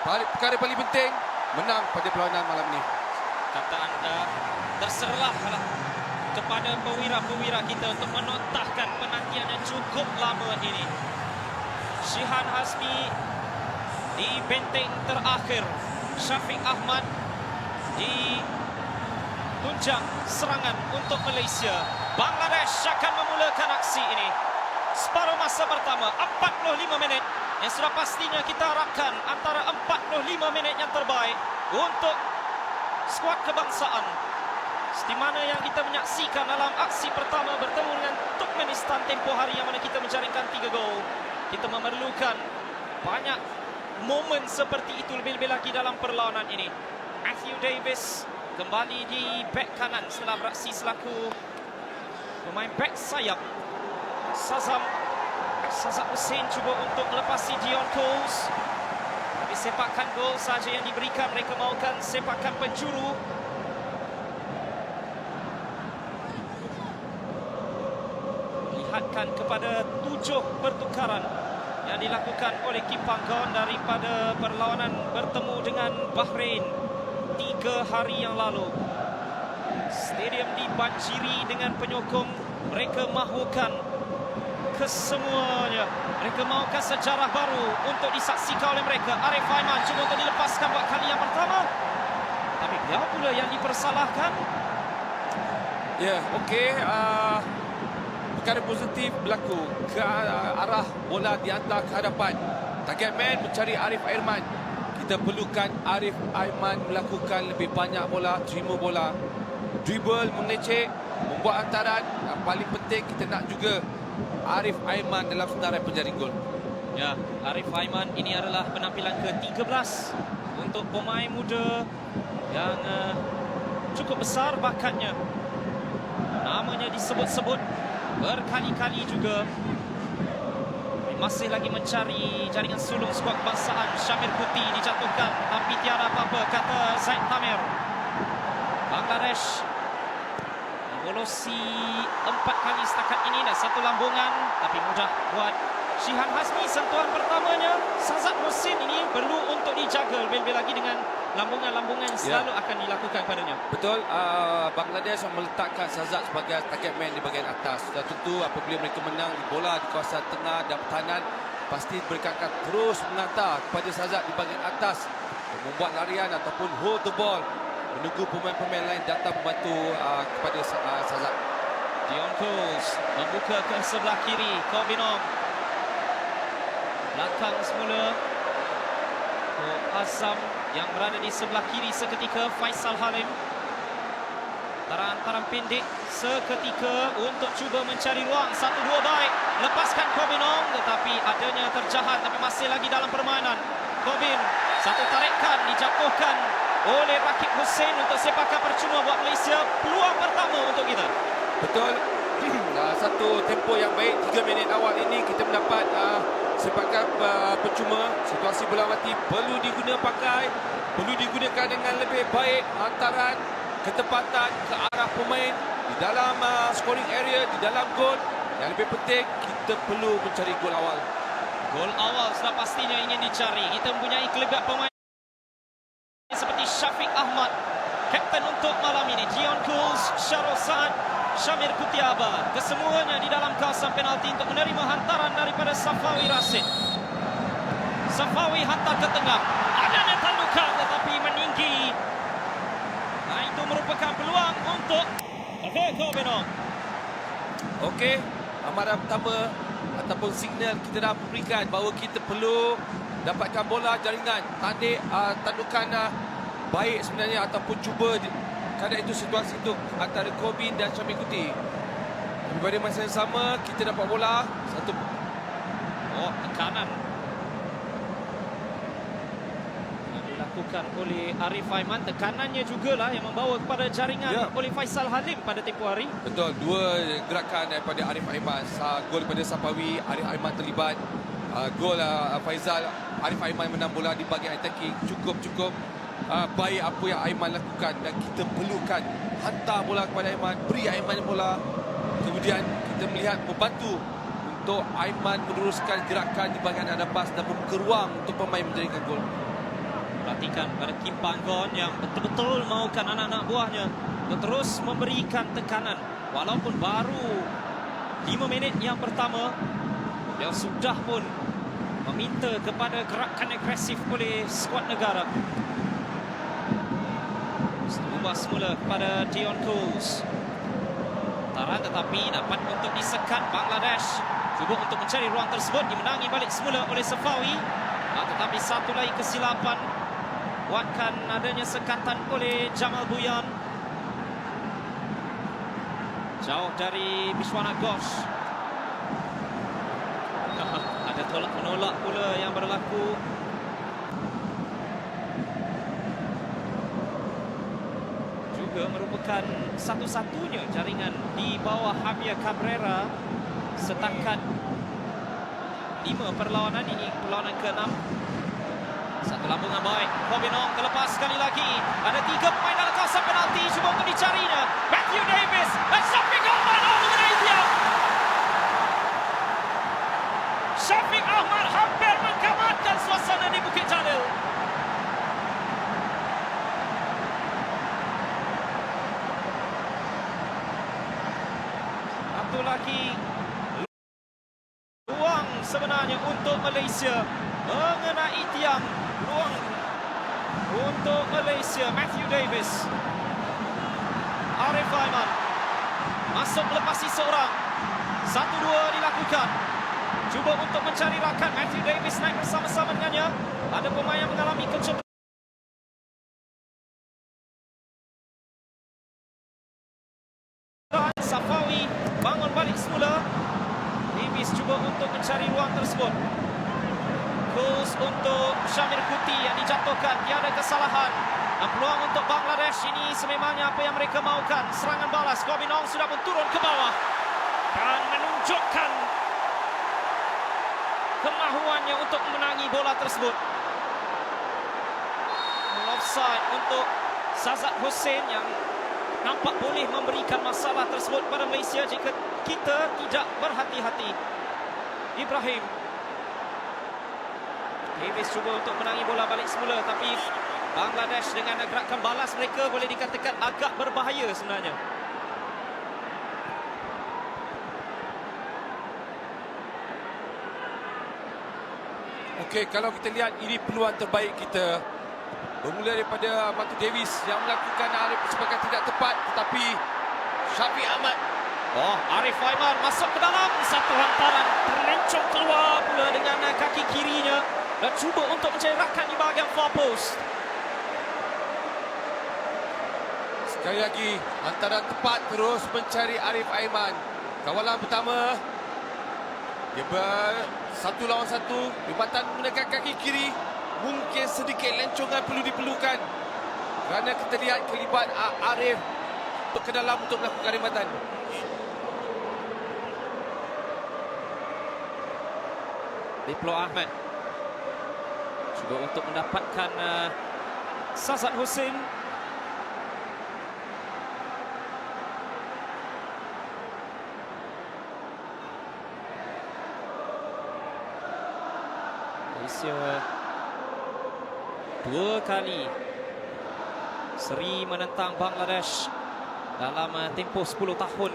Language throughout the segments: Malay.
perkara paling penting menang pada perlawanan malam ini. Kata anda, terserahlah kepada pewira-pewira kita untuk menontahkan penantian yang cukup lama ini. Shihan Hazmi di benteng terakhir, Syafiq Ahmad di tunjang serangan untuk Malaysia. Bangladesh akan memulakan aksi ini. Separuh masa pertama, 45 minit yang sudah pastinya kita harapkan antara 45 minit yang terbaik untuk skuad kebangsaan. Di mana yang kita menyaksikan dalam aksi pertama bertemu dengan Turkmenistan tempoh hari yang mana kita menjaringkan 3 gol. Kita memerlukan banyak momen seperti itu lebih-lebih lagi dalam perlawanan ini. Matthew Davis kembali di bek kanan setelah beraksi selaku pemain bek sayap. Sazam Hussein cuba untuk melepasi Dion Coles. Tapi sepakan gol saja yang diberikan. Mereka mahukan sepakan penjuru. Lihatkan kepada 7 pertukaran yang dilakukan oleh Kim Panggon daripada perlawanan bertemu dengan Bahrain 3 hari yang lalu. Stadium dibanjiri dengan penyokong. Mereka mahukan kesemuanya. Mereka mahukan sejarah baru untuk disaksikan oleh mereka. Arif Aiman cuba untuk dilepaskan buat kali yang pertama. Tapi dia pula yang dipersalahkan. Ya, okey. Perkara positif berlaku ke arah bola dihantar ke hadapan. Target man mencari Arif Aiman. Kita perlukan Arif Aiman melakukan lebih banyak bola, terima bola, dribble, mengecek, membuat hantaran. Yang paling penting kita nak juga Arif Aiman dalam senarai penjaring gol. Ya, Arif Aiman ini adalah penampilan ke-13 untuk pemain muda yang cukup besar bakatnya. Namanya disebut-sebut berkali-kali juga. Masih lagi mencari jaringan sulung skuad kebangsaan. Syamir Putih dijatuhkan tapi tiada apa-apa, kata Zaid Tamir. Bangladesh evolusi 4 kali setakat ini dan 1 lambungan, tapi mudah buat Shihan Hazmi. Sentuhan pertamanya Sazat Musin ini perlu untuk dijaga lebih-lebih lagi dengan lambungan-lambungan yang selalu akan dilakukan padanya. Betul, Bangladesh meletakkan Sazat sebagai target man di bahagian atas. Dan tentu apabila mereka menang di bola di kawasan tengah dan pertahanan, pasti mereka akan terus mengantar kepada Sazat di bahagian atas, membuat larian ataupun hold the ball, menunggu pemain-pemain lain datang membantu kepada Sazat. Dion Coles membuka ke sebelah kiri. Kobinong belakang semula. Azam yang berada di sebelah kiri seketika. Faisal Halim taran pendek seketika untuk cuba mencari ruang. 1-2 baik, lepaskan Kobinong, tetapi adanya terjahat, tapi masih lagi dalam permainan. Kobin, satu tarikan dijatuhkan oleh Rakib Hussein untuk sepakan percuma buat Malaysia. Peluang pertama untuk kita. Betul. Satu tempo yang baik. 3 minit awal ini kita mendapat sepakan percuma. Situasi bola mati perlu digunakan dengan lebih baik. Hantaran, ketepatan ke arah pemain di dalam scoring area, di dalam gol. Yang lebih penting, kita perlu mencari gol awal. Gol awal sudah pastinya ingin dicari. Kita mempunyai kelebihan pemain seperti Syafiq Ahmad, kapten untuk malam ini, Dion Coles, Syarul Saad, Syamir Kutiaba. Kesemuanya di dalam kawasan penalti untuk menerima hantaran daripada Safawi Rashid. Safawi hantar ke tengah. Ada Nathan Luka tetapi meninggi. Nah, itu merupakan peluang untuk Kobinong. Okey, amaran pertama ataupun signal kita dah berikan bahawa kita perlu dapatkan bola jaringan. Tandukan baik sebenarnya ataupun cuba kadang itu situasi itu antara Kobin dan Syamir Kuti. Pada masa yang sama kita dapat bola satu. Tekanan yang dilakukan oleh Arif Aiman. Tekanannya jugalah yang membawa kepada jaringan oleh Faisal Halim pada tempoh hari. Betul, 2 gerakan daripada Arif Aiman. Gol daripada Safawi, Arif Aiman terlibat. Gol Faisal, Arif Aiman menang bola di bahagian attacking. Cukup baik apa yang Aiman lakukan, dan kita perlukan hantar bola kepada Aiman, beri Aiman bola, kemudian kita melihat membantu untuk Aiman meneruskan gerakan di bahagian atas dan membuka ruang untuk pemain menjadikan gol. Perhatikan pada Kim Panggon yang betul-betul mahukan anak-anak buahnya untuk terus memberikan tekanan. Walaupun baru 5 minit yang pertama, dia sudah pun meminta kepada gerakan agresif oleh skuad negara. Ubah semula kepada Dion Coles. Taran tetapi dapat untuk disekat Bangladesh. Cuba untuk mencari ruang tersebut, dimenangi balik semula oleh Safawi. Tetapi satu lagi kesilapan buatkan adanya sekatan oleh Jamal Buyan. Jauh dari Bishwana Ghosh. Ada tolak-menolak pula yang berlaku. Juga merupakan satu-satunya jaringan di bawah Javier Cabrera setakat 5 perlawanan. Ini perlawanan ke-6. Satu lambungan baik. Kobinong terlepas sekali lagi. Ada 3 pemain dalam kawasan penalti. Cuba untuk dicarinya. Matthew Davis dan Syafiq Ahmad. Syafiq Ahmad hampir mengkamatkan suasana di Bukit Jalil. Satu lagi ruang sebenarnya untuk Malaysia mengenai tiang. Ruang untuk Malaysia. Matthew Davis, Arif Aiman masuk melepasi seorang. 1-2 dilakukan. Cuba untuk mencari rakan. Matthew Davis naik bersama-sama dengannya. Ada pemain yang mengalami kecocokan. Safawi bangun balik semula. Davis cuba untuk mencari ruang tersebut. Coles untuk Syamir Kuti yang dijatuhkan. Tiada kesalahan. Dan peluang untuk Bangladesh ini sememangnya apa yang mereka mahukan. Serangan balas. Kobinong sudah pun turun ke bawah dan menunjukkan kemahuannya untuk memenangi bola tersebut. Offside untuk Sazat Hussein yang nampak boleh memberikan masalah tersebut pada Malaysia jika kita tidak berhati-hati. Ibrahim Davis cuba untuk menangi bola balik semula, tapi Bangladesh dengan gerakan balas mereka boleh dikatakan agak berbahaya sebenarnya. Okey, kalau kita lihat ini peluang terbaik kita. Bermula daripada Matthew Davis yang melakukan arif sebagai tidak tepat, tetapi Syafiq Ahmad. Arif Aiman masuk ke dalam. Satu hantaran terlencong keluar pula dengan kaki kirinya dan cuba untuk mencari rakan di bahagian far post. Sekali lagi hantaran tepat, terus mencari Arif Aiman. Kawalan pertama dia satu lawan satu, lipatan menggunakan kaki kiri. Mungkin sedikit lencongan perlu diperlukan kerana kita lihat kelibat Arif ke dalam untuk melakukan rimatan. Diplo Ahmad cuba untuk mendapatkan Sazat Hussein. Malaysia 2 kali seri menentang Bangladesh dalam tempoh 10 tahun.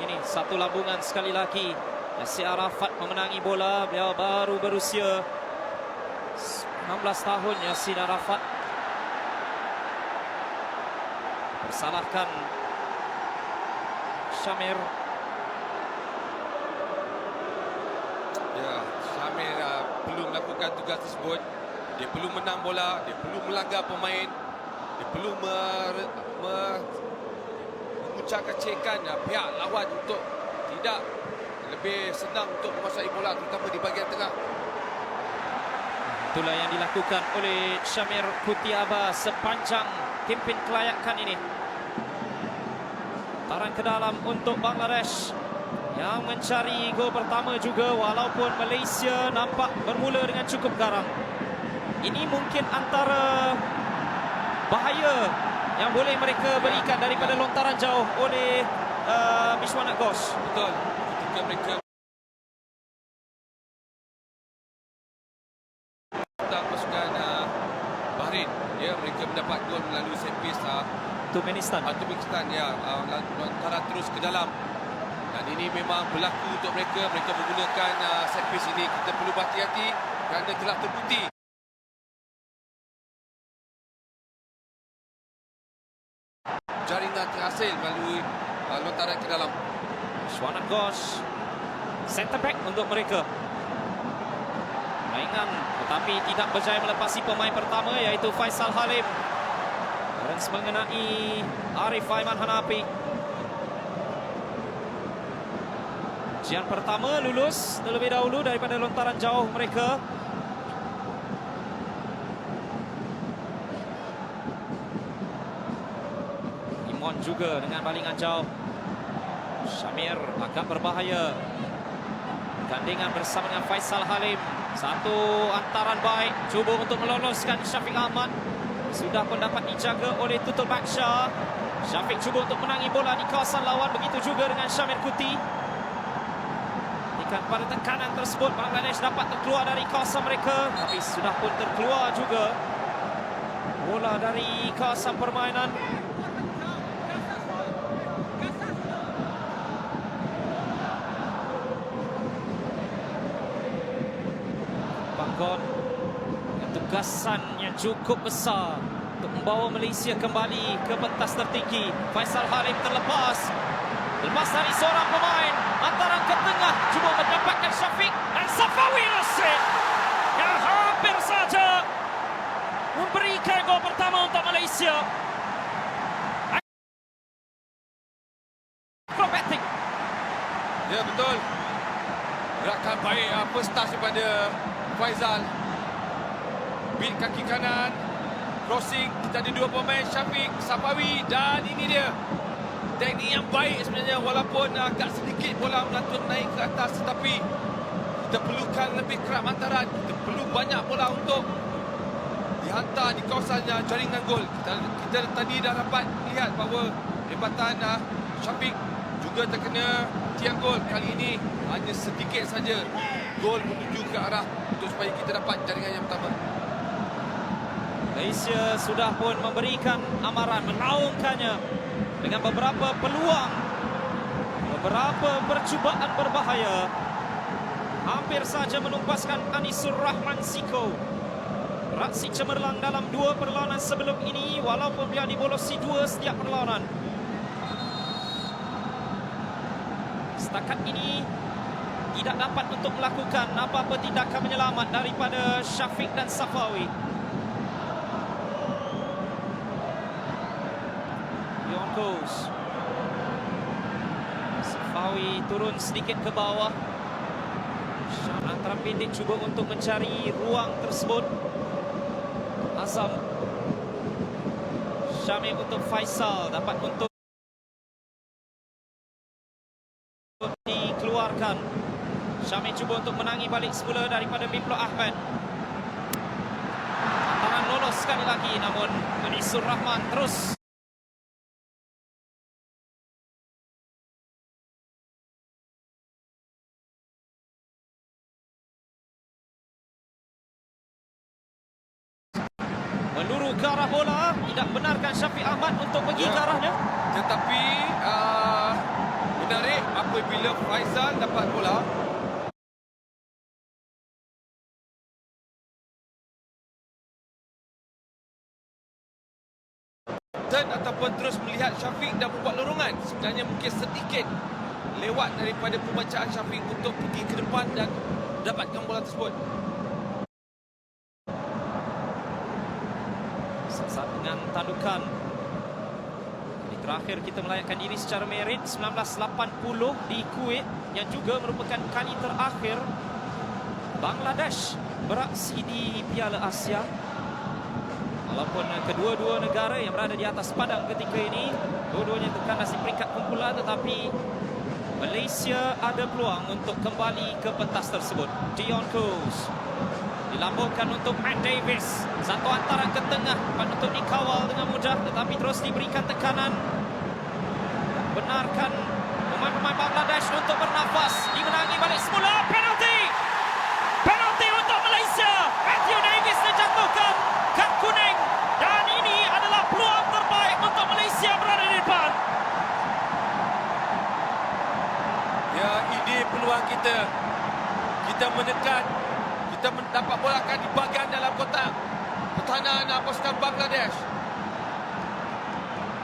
Ini satu lambungan sekali lagi. Yasir Arafat memenangi bola. Beliau baru berusia 16 tahun. Yasir Arafat bersalahkan Syamir. Ya, Syamir perlu melakukan tugas tersebut. Dia perlu menang bola, dia perlu melanggar pemain, dia perlu mengucapkan cekan pihak lawan untuk tidak lebih senang untuk menguasai bola, terutama di bahagian tengah. Itulah yang dilakukan oleh Syamir Kuti Abbas sepanjang kempen kelayakan ini. Taran ke dalam untuk Bangladesh yang mencari gol pertama juga, walaupun Malaysia nampak bermula dengan cukup garang. Ini mungkin antara bahaya yang boleh mereka berikan daripada lontaran jauh oleh Bishwana Ghosh. Betul. Ketika mereka pasukan Bahrain. Ya, mereka mendapat gol melalui set piece Turkmenistan. Turkmenistan ya, lantaran terus ke dalam. Dan ini memang berlaku untuk mereka. Mereka menggunakan set piece ini. Kita perlu berhati-hati kerana telah terbukti. Jaringan terhasil melalui lontaran ke dalam. Shwanak Ghosh, center back untuk mereka. Permainan tetapi tidak berjaya melepasi pemain pertama iaitu Faisal Halim. Runs mengenai Arif Aiman Hanapi. Ujian pertama lulus terlebih dahulu daripada lontaran jauh mereka. Imon juga dengan balingan jauh. Syamir agak berbahaya. Gandingan bersama dengan Faisal Halim. Satu antaran baik. Cuba untuk meloloskan Syafiq Ahmad. Sudah pun dapat dijaga oleh Tutul Baksha. Syafiq cuba untuk menangi bola di kawasan lawan. Begitu juga dengan Syamir Kuti. Ikan pada tekanan tersebut, Bangladesh dapat terkeluar dari kawasan mereka. Tapi sudah pun terkeluar juga bola dari kawasan permainan. Bangkot dengan tugasan yang cukup besar untuk membawa Malaysia kembali ke pentas tertinggi. Faisal Halim terlepas dari seorang pemain, antaran ke tengah, cuba mendapatkan Syafiq dan Safawi Rashid yang hampir saja memberikan gol pertama untuk Malaysia. Akrobatik. Ya, betul. Gerakan baik first touch daripada Faizal. Beat kaki kanan. Crossing. Kita ada dua pemain, Syafiq, Safawi, dan ini dia. Teknik yang baik sebenarnya, walaupun agak sedikit bola melantur naik ke atas, tetapi kita perlukan lebih kerap antaran. Kita perlu banyak bola untuk dihantar di kawasan jaringan gol. Kita tadi dah dapat lihat bahawa rebatan Syafiq juga terkena tiang gol. Kali ini hanya sedikit saja gol menuju ke arah untuk supaya kita dapat jaringan yang pertama. Malaysia sudah pun memberikan amaran, menaungkannya dengan beberapa peluang, beberapa percubaan berbahaya. Hampir saja menumpaskan Anisur Rahman Siko. Beraksi cemerlang dalam dua perlawanan sebelum ini, walaupun beliau dibolosi dua setiap perlawanan. Setakat ini tidak dapat untuk melakukan apa-apa tindakan menyelamat daripada Syafiq dan Safawi. Goes. Safawi turun sedikit ke bawah. Antara pendek cuba untuk mencari ruang tersebut. Azam. Syamil untuk Faisal, dapat untuk dikeluarkan. Syamil cuba untuk menangi balik semula daripada Miplo Ahmad. Tangan lolos sekali lagi, namun Anisur Rahman terus meluru ke arah bola, tidak benarkan Syafiq Ahmad untuk pergi ke arahnya. Tetapi menarik apabila Faizal dapat bola. Turn ataupun terus melihat Syafiq dan membuat lorongan. Sebenarnya mungkin sedikit lewat daripada pembacaan Syafiq untuk pergi ke depan dan dapatkan bola tersebut. Saat dengan tandukan. Kali terakhir kita melayakkan diri secara merit 1980 di Kuwait, yang juga merupakan kali terakhir Bangladesh beraksi di Piala Asia. Walaupun kedua-dua negara yang berada di atas padang ketika ini, dua-duanya terkandas di peringkat kumpulan, tetapi Malaysia ada peluang untuk kembali ke pentas tersebut. Dion Coos dilambungkan untuk Matt Davis. Satu antaran ke tengah untuk dikawal dengan mudah, tetapi terus diberikan tekanan. Benarkan pemain-pemain Bangladesh untuk bernafas. Dimenangi balik semula. Penalti! Penalti untuk Malaysia. Matthew Davis menjatuhkan kad kuning kita menekan, kita mendapat bola akan di bahagian dalam kotak pertahanan pasukan Bangladesh.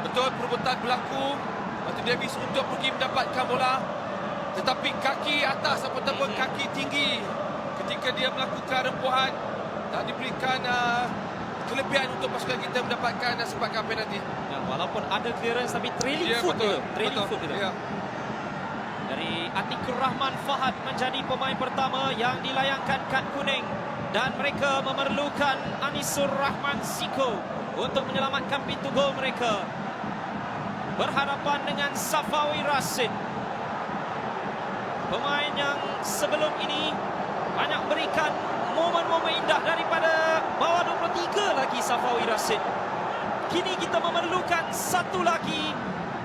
Betul, perebutan berlaku. Matthew Davis untuk pergi mendapatkan bola, tetapi kaki atas ataupun kaki tinggi ketika dia melakukan rempuhan, tak diberikan kelebihan untuk pasukan kita mendapatkan sepakan penalti. Ya, walaupun ada clearance tapi trailing foot betul, dia. Trailing foot dia. Ya. Dari Atikur Rahman Fahad menjadi pemain pertama yang dilayangkan kad kuning, dan mereka memerlukan Anisur Rahman Ziko untuk menyelamatkan pintu gol mereka. Berhadapan dengan Safawi Rashid, pemain yang sebelum ini banyak berikan momen-momen indah daripada bawah 23 lagi Safawi Rashid. Kini kita memerlukan satu lagi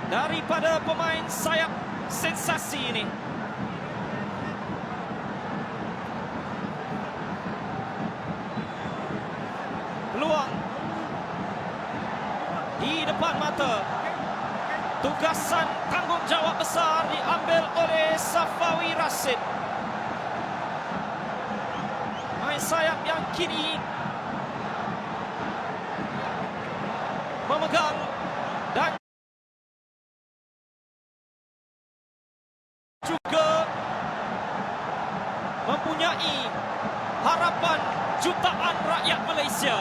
daripada pemain sayap sensasi ini. Peluang di depan mata. Tugasan tanggungjawab besar diambil oleh Safawi Rashid. Main sayap yang kini memegang dan juga mempunyai harapan jutaan rakyat Malaysia.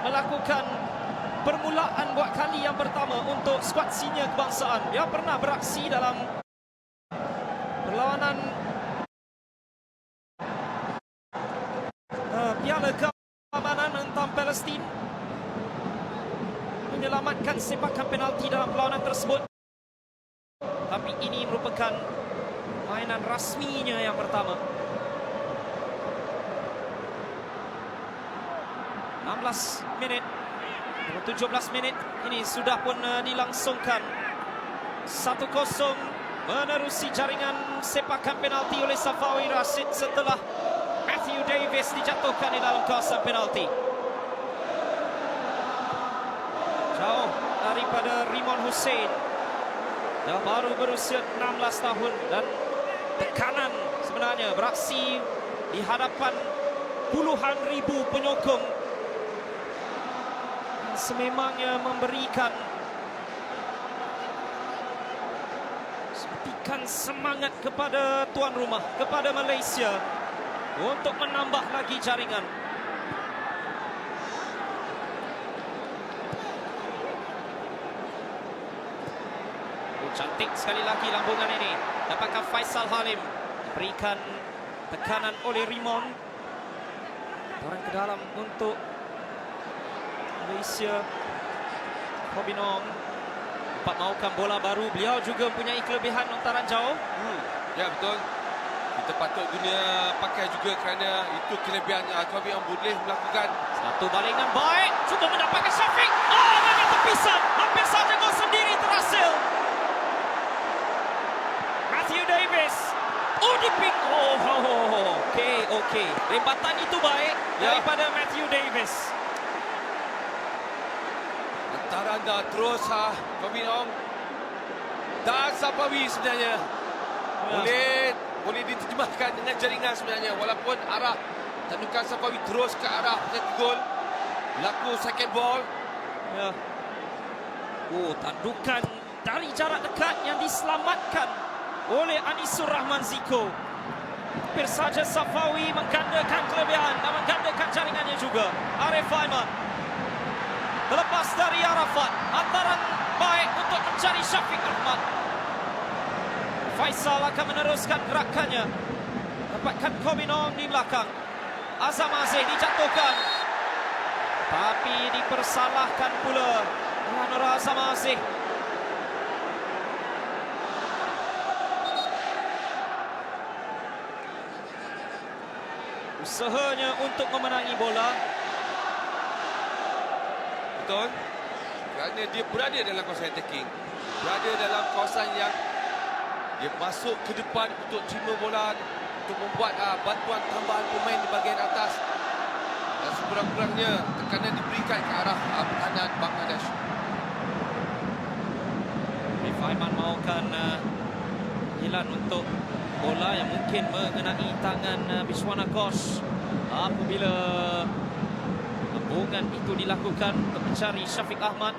Melakukan permulaan buat kali yang pertama untuk skuad senior kebangsaan. Dia pernah beraksi dalam perlawanan Piala Keamanan menentang Palestin, menyelamatkan sepakan penalti dalam perlawanan tersebut. Tapi ini merupakan mainan rasminya yang pertama. 16 minit, 17 minit ini sudah pun dilangsungkan. 1-0 menerusi jaringan sepakan penalti oleh Safawi Rashid setelah Matthew Davis dijatuhkan di dalam kawasan penalti. Jauh daripada Rimon Hussein, yang baru berusia 16 tahun, dan tekanan sebenarnya beraksi di hadapan puluhan ribu penyokong. Sememangnya memberikan suntikan semangat kepada tuan rumah, kepada Malaysia untuk menambah lagi jaringan. Cantik sekali lagi lambungan ini. Dapatkan Faisal Halim, berikan tekanan oleh Rimon. Orang ke dalam untuk Malaysia. Kobinong dapat maukan bola baru. Beliau juga mempunyai kelebihan lontaran jauh. Ya, betul. Kita patut guna pakai juga kerana itu kelebihan Kobinong boleh melakukan. Satu balingan baik, cuba mendapatkan Syafiq. Oh, dengan terpisah. Hampir saja gol sendiri terhasil. Matthew Davis. Oh, diping. Okey. Rembatan itu baik daripada Matthew Davis. Lantaran dah terus Kobinong dan Safawi sebenarnya boleh diterjemahkan dengan jaringan sebenarnya, walaupun arah tandukan Safawi terus ke arah penalti gol. Berlaku second ball. Ya. Oh, tandukan dari jarak dekat yang diselamatkan oleh Anisur Rahman Ziko. Hampir saja Safawi menggandakan kelebihan dan menggandakan jaringannya juga. Arif Aiman terlepas dari Arafat, hantaran baik untuk mencari Syafiq Ahmad. Faisal akan meneruskan gerakannya, dapatkan Kobinong di belakang. Azam Aziz dijatuhkan, tapi dipersalahkan pula Nur Azam Aziz. Usahanya untuk memenangi bola. Betul. Kerana dia berada dalam kawasan attacking, berada dalam kawasan yang dia masuk ke depan untuk terima bola, untuk membuat bantuan tambahan pemain di bahagian atas. Dan sekurang-kurangnya tekanan diberikan ke arah pertahanan Bangladesh. Arif Aiman maukan kemustahilan untuk bola yang mungkin mengenai tangan Biswana Ghosh apabila hubungan itu dilakukan untuk mencari Syafiq Ahmad.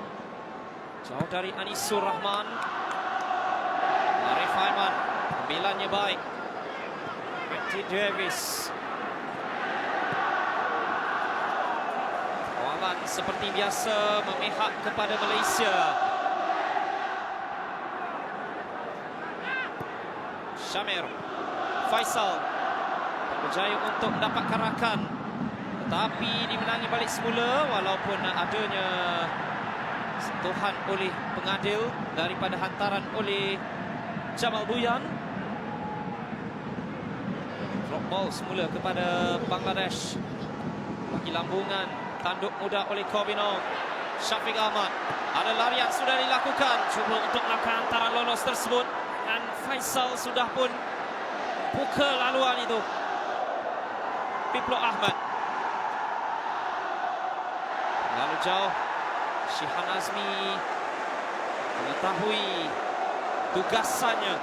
Jauh dari Anisur Rahman. Arif Aiman, pembelannya baik. Matthew Davis. Kawalan seperti biasa memihak kepada Malaysia. Syamir, Faisal berjaya untuk mendapatkan rakan, tetapi dimenangi balik semula walaupun adanya sentuhan oleh pengadil daripada hantaran oleh Jamal Buyan. Drop ball semula kepada Bangladesh. Bagi lambungan, tanduk mudah oleh Kobinong. Syafiq Ahmad, ada larian sudah dilakukan, cuba untuk melakukan hantaran lolos tersebut. Dan Faisal sudah pun pukul laluan itu. Piplo Ahmad. Lalu jauh. Shihan Azmi mengetahui tugasannya.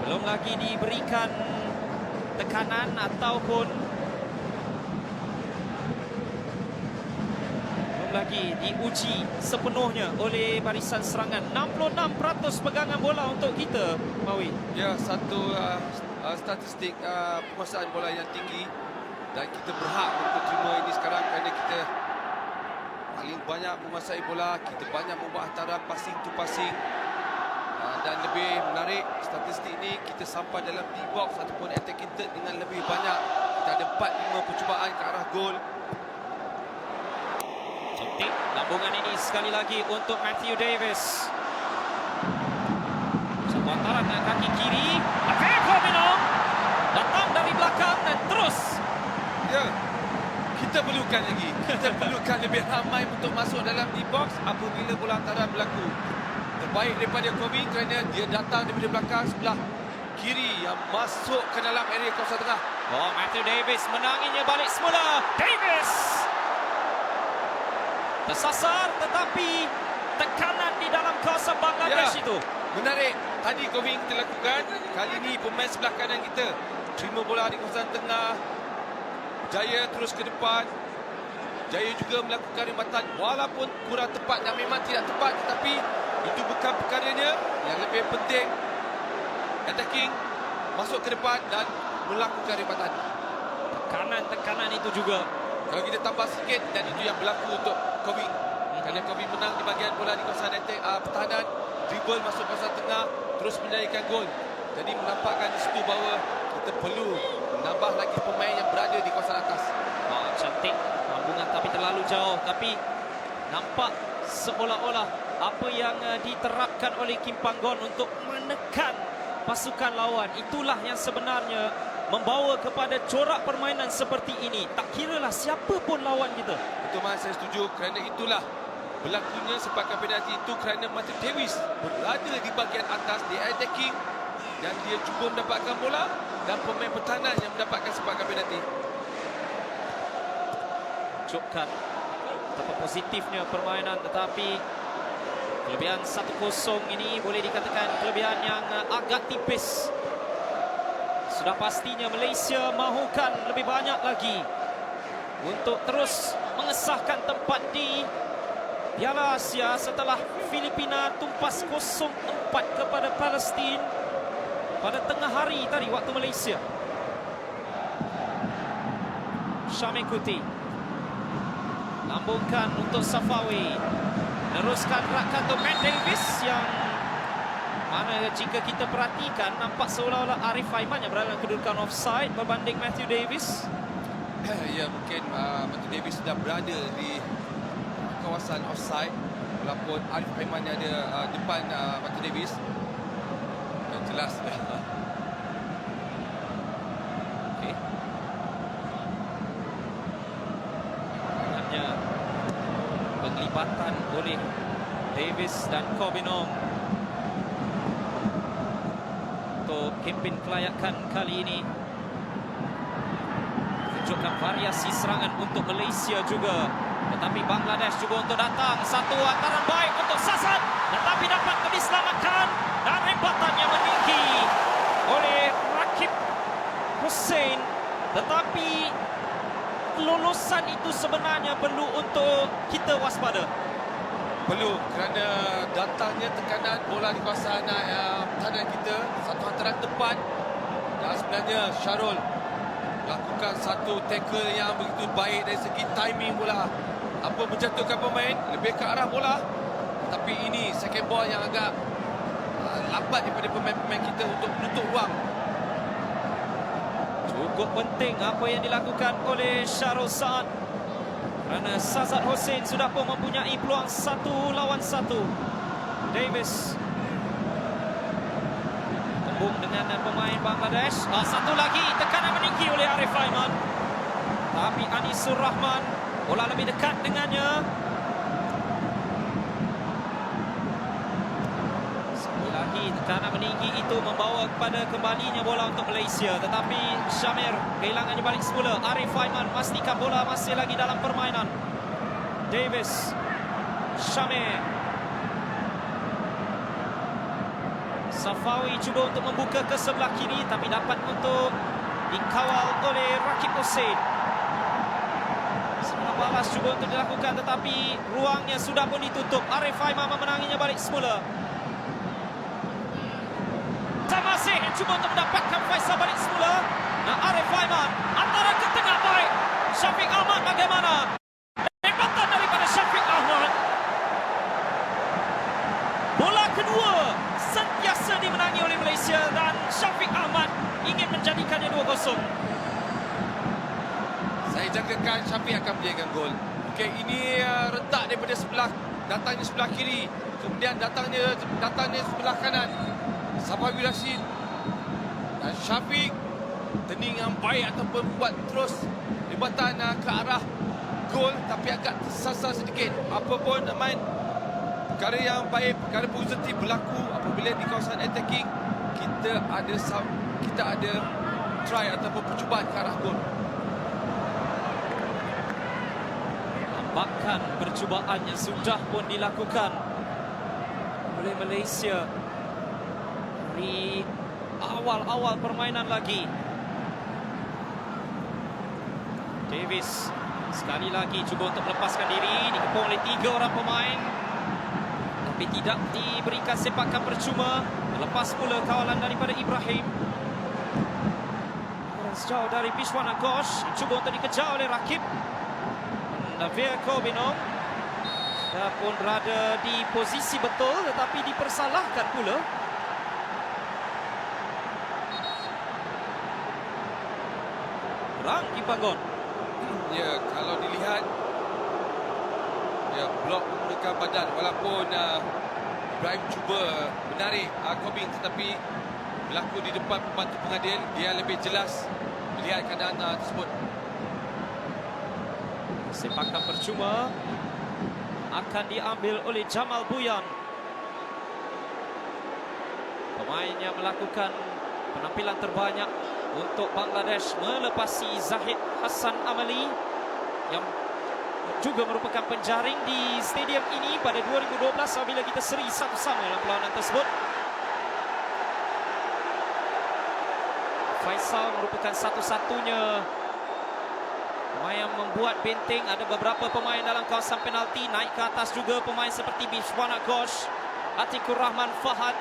Belum lagi diberikan tekanan ataupun lagi diuji sepenuhnya oleh barisan serangan. 66% pegangan bola untuk kita, Mawi. Ya, satu statistik penguasaan bola yang tinggi dan kita berhak untuk terima ini sekarang kerana kita paling banyak menguasai bola, kita banyak membuat hantaran passing to passing. Dan lebih menarik, statistik ini kita sampai dalam D-box ataupun attacking third dengan lebih banyak. Kita ada 4-5 percubaan ke arah gol. Cantik lambungan ini sekali lagi untuk Matthew Davis. Satu hantaran dengan kaki kiri. Kobinong datang dari belakang dan terus. Ya, kita perlukan lagi. Kita perlukan lebih ramai untuk masuk dalam D-box apabila bola hantaran berlaku. Terbaik daripada Kobe kerana dia datang daripada belakang sebelah kiri yang masuk ke dalam area kawasan tengah. Oh, Matthew Davis menanginya balik semula. Davis tersasar, tetapi tekanan di dalam kawasan Bangladesh itu. Menarik. Tadi Kobe kita lakukan. Kali ini pemain sebelah kanan kita terima bola di kawasan tengah. Jaya terus ke depan. Jaya juga melakukan rimatan walaupun kurang tepat dan memang tidak tepat, tetapi itu bukan perkaranya. Yang lebih penting attacking, masuk ke depan dan melakukan rimatan. Tekanan itu juga. Kalau kita tambah sikit, dan itu yang berlaku untuk Kobe. Kerana Kobe menang di bahagian bola di kawasan pertahanan, dribble masuk kawasan tengah, terus menjadikan gol. Jadi menampakkan di situ bahawa kita perlu menambah lagi pemain yang berada di kawasan atas. Cantik lambungan tapi terlalu jauh. Tapi nampak seolah-olah apa yang diterapkan oleh Kim Panggon untuk menekan pasukan lawan, itulah yang sebenarnya membawa kepada corak permainan seperti ini. Tak kiralah siapa pun lawan kita. Betul, Mas, saya setuju. Kerana itulah berlakunya sepakan penalti itu kerana Matthew Davis berada di bahagian atas, dia attacking dan dia cuba mendapatkan bola dan pemain pertahanan yang mendapatkan sepakan penalti. Tunjukkan betapa positifnya permainan, tetapi kelebihan 1-0 ini boleh dikatakan kelebihan yang agak tipis. Sudah pastinya Malaysia mahukan lebih banyak lagi untuk terus mengesahkan tempat di Piala Asia setelah Filipina tumpas 0-4 kepada Palestin pada tengah hari tadi waktu Malaysia. Syamir Kuti lambungkan untuk Safawi, teruskan rakan untuk Matt Davis yang mana jika kita perhatikan nampak seolah-olah Arif Aiman yang berada dalam kedudukan offside berbanding Matthew Davis. Ya, mungkin Matthew Davis sudah berada di kawasan offside walaupun Arif Aiman yang ada depan Matthew Davis. Yang jelas. Okey. Hanya penglibatan oleh Davis dan Kobinong untuk kempen kelayakan kali ini. Tunjukkan variasi serangan untuk Malaysia juga. Tetapi Bangladesh cuba untuk datang. Satu hantaran baik untuk Sasan. Tetapi dapat diselamatkan Dan hempatannya meninggi oleh Rakib Hussein. Tetapi kelulusan itu sebenarnya perlu untuk kita waspada. Perlu, kerana datangnya tekanan bola di kawasan pertahanan kita, satu hantaran tepat, dan sebenarnya Syarul lakukan satu tackle yang begitu baik dari segi timing bola, tanpa menjatuhkan pemain, lebih ke arah bola. Tapi ini second ball yang agak lambat daripada pemain-pemain kita untuk menutup ruang. Cukup penting apa yang dilakukan oleh Syarul Saad, kerana Sazat Hussein sudah pun mempunyai peluang 1 lawan 1. Davis tembung dengan pemain Bangladesh. Satu lagi, tekanan meninggi oleh Arif Aiman. Tapi Anisur Rahman bola lebih dekat dengannya. Sekali lagi tekanan meninggi itu membawa kepada kembalinya bola untuk Malaysia. Tetapi Syamir kehilangannya balik semula. Arif Aiman memastikan bola masih lagi dalam permainan. Davis, Syamir, Safawi cuba untuk membuka ke sebelah kiri, tapi dapat untuk dikawal oleh Rakib Hussein. Serangan balas cuba untuk dilakukan, tetapi ruangnya sudah pun ditutup. Arif Aiman memenanginya balik semula. Tamasih cuba untuk mendapatkan Faisal balik semula. Nah, Arif Aiman antara ke tengah baik. Syafiq Ahmad bagaimana? Hebatan daripada Syafiq Ahmad. Bola kedua sentiasa dimenangi oleh Malaysia dan Syafiq Ahmad ingin menjadikannya 2-0. Saya jangkakan Syafiq akan menjadikan gol. Okey, ini rentak daripada datangnya sebelah kiri, kemudian datangnya sebelah kanan. Safawi Rashid dan Syafiq turning yang baik ataupun buat terus libatan ke arah gol, tapi agak tersasar sedikit. Apapun main, perkara yang baik, perkara positif berlaku apabila di kawasan attacking kita ada try ataupun percubaan ke arah gol. Nampakkan percubaan yang sudah pun dilakukan oleh Malaysia di awal-awal permainan lagi. Davis sekali lagi cuba untuk melepaskan diri, dikepung oleh 3 orang pemain, tapi tidak diberikan sepakan percuma. Lepas pula kawalan daripada Ibrahim. Sejauh dari Bishwana Ghosh, cuba untuk dikejar oleh Rakib. Navir Kobinong dah pun berada di posisi betul, tetapi dipersalahkan pula. Rang Kipagon. Ya, kalau dilihat, ya, blok menggunakan badan, walaupun Ibrahim cuba menarik Kobing, tetapi berlaku di depan pembantu pengadil, dia lebih jelas melihat keadaan tersebut. Sepakan percuma akan diambil oleh Jamal Buyan. Pemain yang melakukan penampilan terbanyak untuk Bangladesh melepasi Zahid Hassan Amali yang juga merupakan penjaring di stadium ini pada 2012 apabila kita seri 1-1 dalam perlawanan tersebut. Faisal merupakan satu-satunya pemain yang membuat benteng. Ada beberapa pemain dalam kawasan penalti. Naik ke atas juga pemain seperti Bishwana Ghosh, Atikur Rahman Fahad,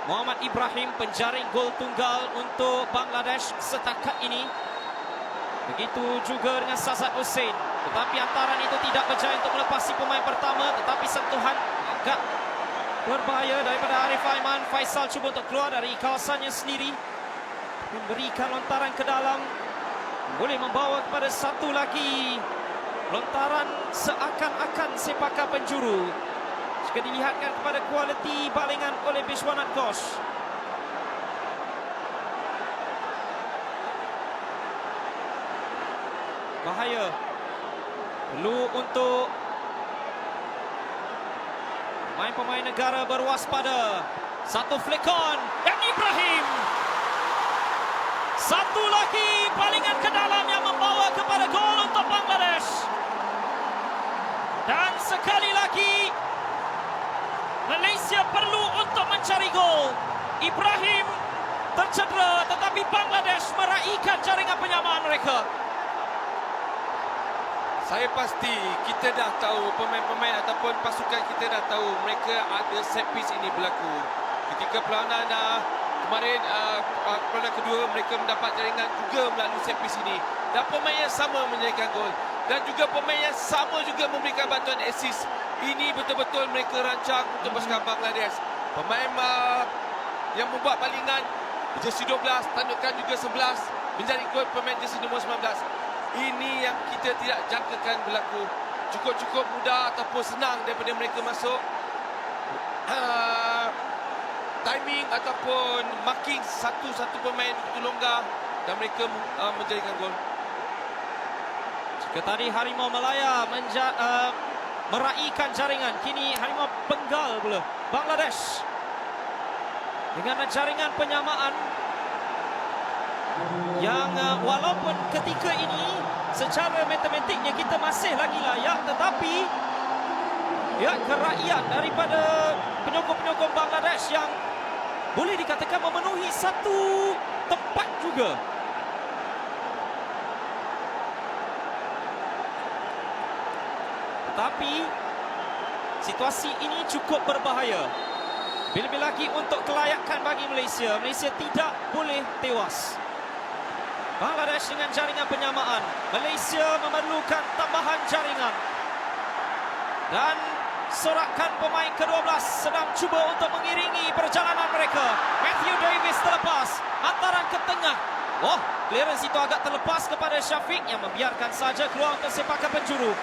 Muhammad Ibrahim, penjaring gol tunggal untuk Bangladesh setakat ini. Begitu juga dengan Sazat Hussein. Tetapi antaran itu tidak berjaya untuk melepasi pemain pertama. Tetapi sentuhan agak berbahaya daripada Arif Aiman. Faisal cuba untuk keluar dari kawasannya sendiri, memberikan lontaran ke dalam, boleh membawa kepada satu lagi lontaran seakan-akan sepakan penjuru. Jika dilihatkan kepada kualiti balingan oleh Bishwana Ghosh. Bahaya. Perlu untuk pemain-pemain negara berwaspada. Satu flick on dan Ibrahim. Satu lagi balingan ke dalam yang membawa kepada gol untuk Bangladesh. Dan sekali lagi Malaysia perlu untuk mencari gol. Ibrahim tercedera, tetapi Bangladesh meraihkan jaringan penyamaan mereka. Saya pasti kita dah tahu, pemain-pemain ataupun pasukan kita dah tahu mereka ada set piece ini berlaku. Ketika perlawanan kemarin, perlawanan kedua, mereka mendapat jaringan juga melalui set piece ini. Dan pemain yang sama menjadikan gol. Dan juga pemain yang sama juga memberikan bantuan assist. Ini betul-betul mereka rancang untuk pasukan Bangladesh. Pemain yang membuat balingan jersey 12, tandukan juga 11, menjadi gol pemain jersey nombor 19. Ini yang kita tidak jangkakan berlaku. Cukup-cukup mudah ataupun senang daripada mereka masuk. Timing ataupun marking satu-satu pemain begitu longgar dan mereka menjadikan gol. Jika tadi Harimau Malaya meraihkan jaringan, kini Harimau Bengal pula Bangladesh dengan jaringan penyamaan yang walaupun ketika ini secara matematiknya kita masih lagi layak, tetapi ya, kerakyat daripada penyokong-penyokong Bangladesh yang boleh dikatakan memenuhi satu tempat juga. Tetapi situasi ini cukup berbahaya. Lebih-lebih lagi untuk kelayakan bagi Malaysia. Malaysia tidak boleh tewas. Bangladesh dengan jaringan penyamaan. Malaysia memerlukan tambahan jaringan. Dan sorakan pemain ke-12 sedang cuba untuk mengiringi perjalanan mereka. Matthew Davis terlepas, hantaran ke tengah. Oh, clearance itu agak terlepas kepada Syafiq yang membiarkan saja keluar untuk sepakan penjuru.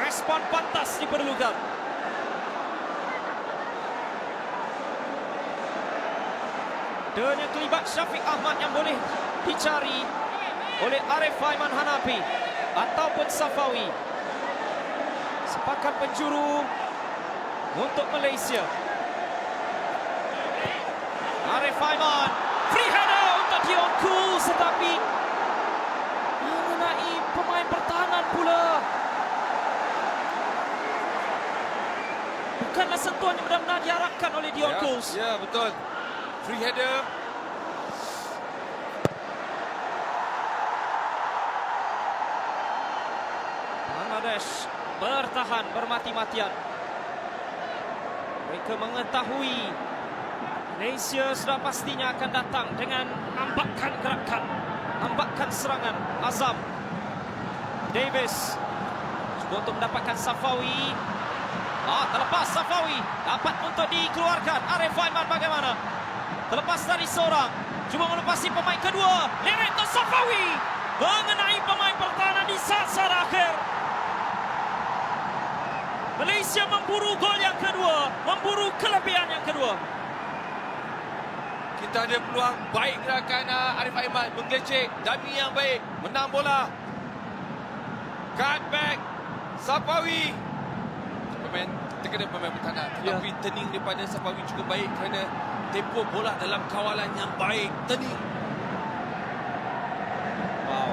Respon pantas diperlukan. Dan yang kelibat Syafiq Ahmad yang boleh dicari oleh Arif Aiman Hanafi ataupun Safawi. Sepakan penjuru untuk Malaysia. Arif Aiman, free header untuk Dion Kools, tetapi mengenai pemain pertahanan pula. Bukanlah sentuhan yang benar-benar diharapkan oleh Dion Kools. Ya, betul. Free header. Bangladesh bertahan bermati-matian. Mereka mengetahui Malaysia sudah pastinya akan datang dengan ambakan gerakan, ambakan serangan, azam. Davis cuba untuk mendapatkan Safawi. Terlepas Safawi, dapat untuk dikeluarkan. Arif Aiman bagaimana? Terlepas dari seorang, cuba melepasi pemain kedua. Lerento Safawi mengenai pemain pertahanan di saat-saat akhir. Malaysia memburu gol yang kedua, memburu kelebihan yang kedua. Kita ada peluang baik gerakan Arif Aiman, menggelecek, dummy yang baik, menang bola. Cut back, Safawi. Kita kena pemain pertahanan, tetapi turning daripada Safawi cukup baik kerana tempo bola dalam kawalan yang baik. Turning. Wow.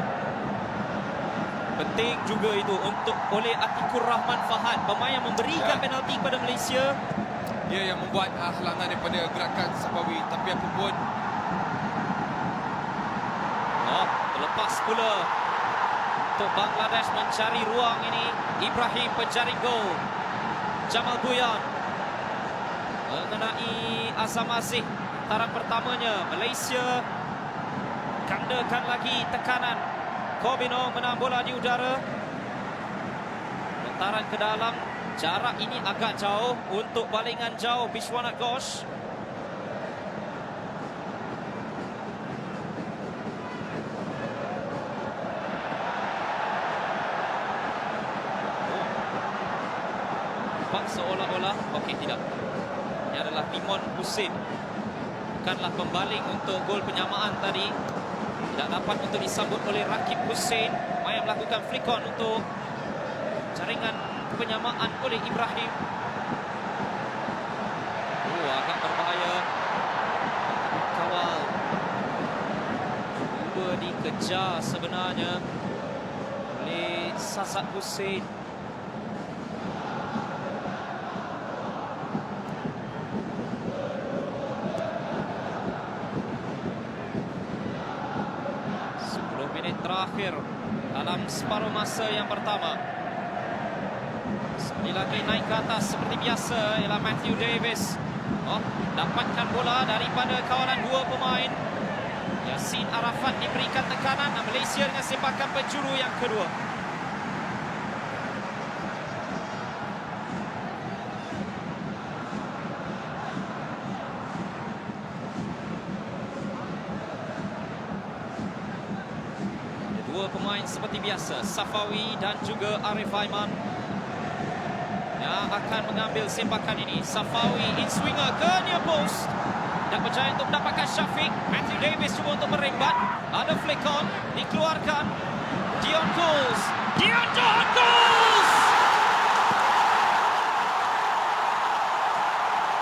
Penting juga itu untuk oleh Atikur Rahman Fahad, pemain yang memberikan penalti kepada Malaysia. Dia yang membuat halangan daripada gerakan Safawi, tapi apapun. Terlepas pula untuk Bangladesh mencari ruang ini. Ibrahim penjaring gol. Jamal Buyan mengenai Azam Aziz, hantaran pertamanya. Malaysia gandakan lagi tekanan. Kobinong menang bola di udara. Hantaran ke dalam. Jarak ini agak jauh untuk balingan jauh Bishwanat Ghosh. Seolah-olah, tidak. Ini adalah Timon Husin. Bukanlah pembaling untuk gol penyamaan tadi. Tidak dapat untuk disambut oleh Rakib Hussein. Yang melakukan flick on untuk jaringan penyamaan oleh Ibrahim. Agak berbahaya. Kawal. Cuba dikejar sebenarnya oleh Sasat Hussein. Terakhir dalam separuh masa yang pertama. Sekali lagi naik ke atas seperti biasa ialah Matthew Davis. Dapatkan bola daripada kawalan dua pemain. Yassin Arafat diberikan tekanan. Malaysia dengan sepakan penjuru yang kedua. Dua pemain seperti biasa, Safawi dan juga Arif Aiman yang akan mengambil sempakan ini. Safawi in swinger ke near post. Dan berjaya untuk mendapatkan Syafiq. Matthew Davis cuba untuk merembat. Ada flick on, dikeluarkan. Dion Coles. Dion Coles!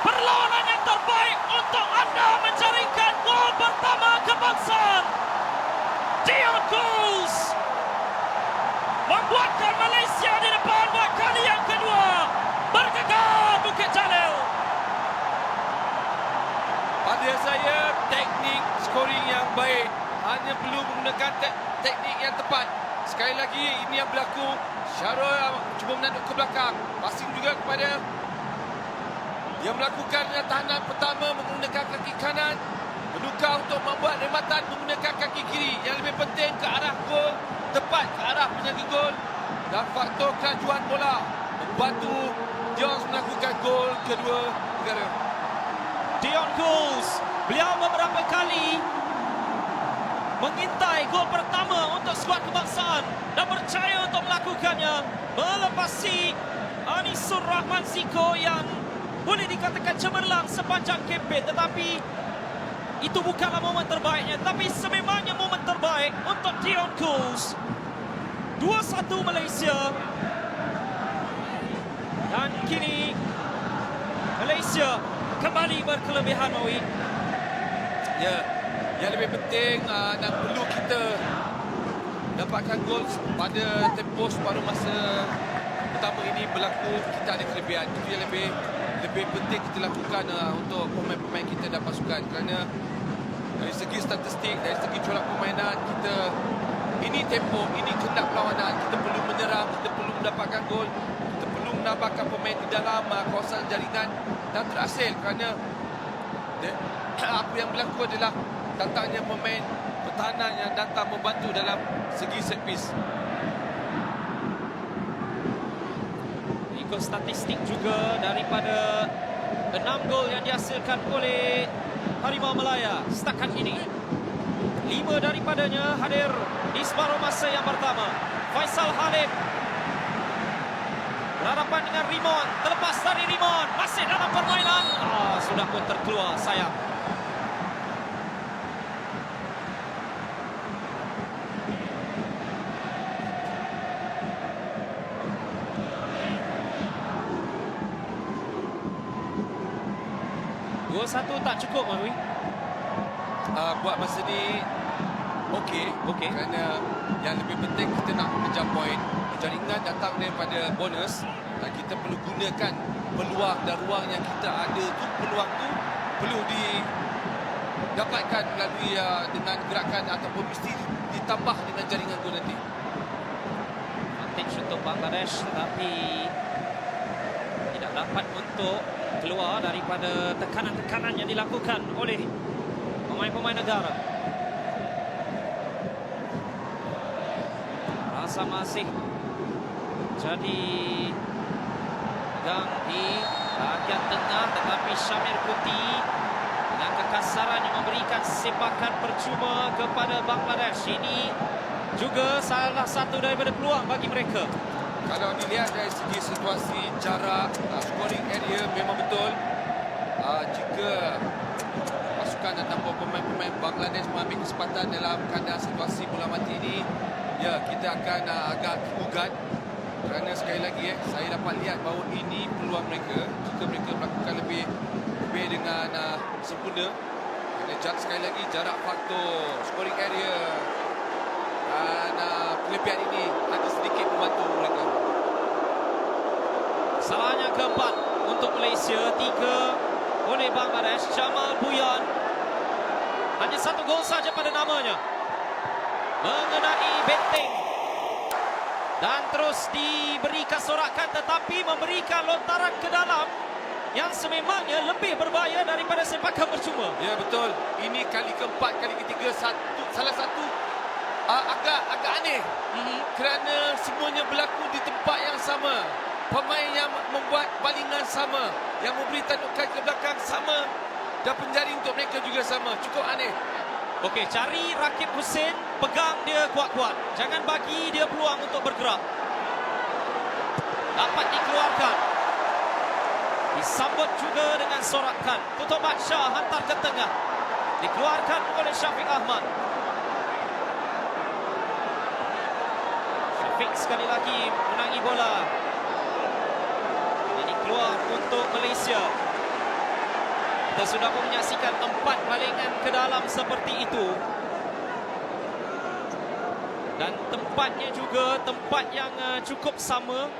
Perlawanan yang terbaik untuk anda menjaringkan gol pertama kebangsaan. Dion Coles membuatkan Malaysia di depan buat kali yang kedua. Bergegar Bukit Jalil. Pada saya, teknik scoring yang baik. Hanya perlu menggunakan teknik yang tepat. Sekali lagi, ini yang berlaku. Syarul cuba menanduk ke belakang. Passing juga kepada yang melakukan tahanan pertama menggunakan kaki kanan. Menukar untuk membuat rematan menggunakan kaki kiri. Yang lebih penting ke arah gol, tepat ke arah penjaga gol. Dan faktor kelajuan bola membantu Dion melakukan gol kedua negara. Dion Coles, beliau beberapa kali mengintai gol pertama untuk skuad kebangsaan dan berjaya untuk melakukannya, melepasi Anisur Rahman Ziko yang boleh dikatakan cemerlang sepanjang kempen. Tetapi itu bukanlah momen terbaiknya, tapi sememangnya momen terbaik untuk Dion Coles. 2-1 Malaysia. Dan kini Malaysia kembali berkelebihan, Mawi. Ya, yang lebih penting dan perlu kita dapatkan gol pada tempoh separuh masa pertama ini berlaku. Kita ada kelebihan. Itu yang lebih penting kita lakukan untuk pemain-pemain kita dan pasukan. Kerana dari segi statistik, dari segi corak permainan kita, ini tempoh, ini kehendak perlawanan. Kita perlu menyerang, kita perlu mendapatkan gol, kita perlu menambahkan pemain di dalam kawasan jaringan dan terhasil. Kerana apa yang berlaku adalah datangnya pemain pertahanan yang datang membantu dalam segi set piece. Ikut statistik juga daripada 6 gol yang dihasilkan oleh Harimau Malaya setakat ini, 5 daripadanya hadir di separuh masa yang pertama. Faisal Halim berhadapan dengan Rimon, terlepas dari Rimon, masih dalam permainan. Sudah pun terkeluar, sayang. Satu tak cukup, Marwi. Buat masa ni okey. Kerana yang lebih penting kita nak mengejar poin. Jaringan datang daripada bonus dan kita perlu gunakan peluang dan ruang yang kita ada tu. Peluang tu perlu didapatkan melalui dengan gerakan ataupun mesti ditambah dengan jaringan gol nanti. Advantage untuk Bangladesh, tetapi tidak dapat untuk keluar daripada tekanan-tekanan yang dilakukan oleh pemain-pemain negara. Rasa masih jadi pegang di bahagian tengah, tetapi Syamir Kuti dengan kekasaran yang memberikan sepakan percuma kepada Bangladesh. Ini juga salah satu daripada peluang bagi mereka. Kalau dilihat dari segi situasi jarak scoring area, memang betul jika pasukan ataupun pemain-pemain Bangladesh mengambil kesempatan dalam keadaan situasi bola mati ini, ya kita akan agak tergugat. Kerana sekali lagi saya dapat lihat bahawa ini peluang mereka jika mereka melakukan lebih dengan sempurna. Kerana sekali lagi jarak faktor scoring area dan kelebihan ini nanti sedikit membantu mereka. Salahnya keempat untuk Malaysia, 3 oleh Bangladesh. Jamal Buyan, hanya 1 gol saja pada namanya, mengenai benteng dan terus diberikan sorakan, tetapi memberikan lontaran ke dalam yang sememangnya lebih berbahaya daripada sepakan percuma. Ya, betul. Ini kali keempat, kali ketiga, salah satu agak aneh kerana semuanya berlaku di tempat yang sama. Pemain yang membuat balingan sama, yang memberi tandukan ke belakang sama, dan penjaring untuk mereka juga sama. Cukup aneh. Okey, cari Rakib Hussein, pegang dia kuat-kuat. Jangan bagi dia peluang untuk bergerak. Dapat dikeluarkan. Disambut juga dengan sorakan. Tutup Badsha hantar ke tengah. Dikeluarkan oleh Syafiq Ahmad. Syafiq sekali lagi menangi bola. Ini keluar untuk Malaysia. Kita sudah pun menyaksikan 4 balingan ke dalam seperti itu. Dan tempatnya juga tempat yang cukup sama.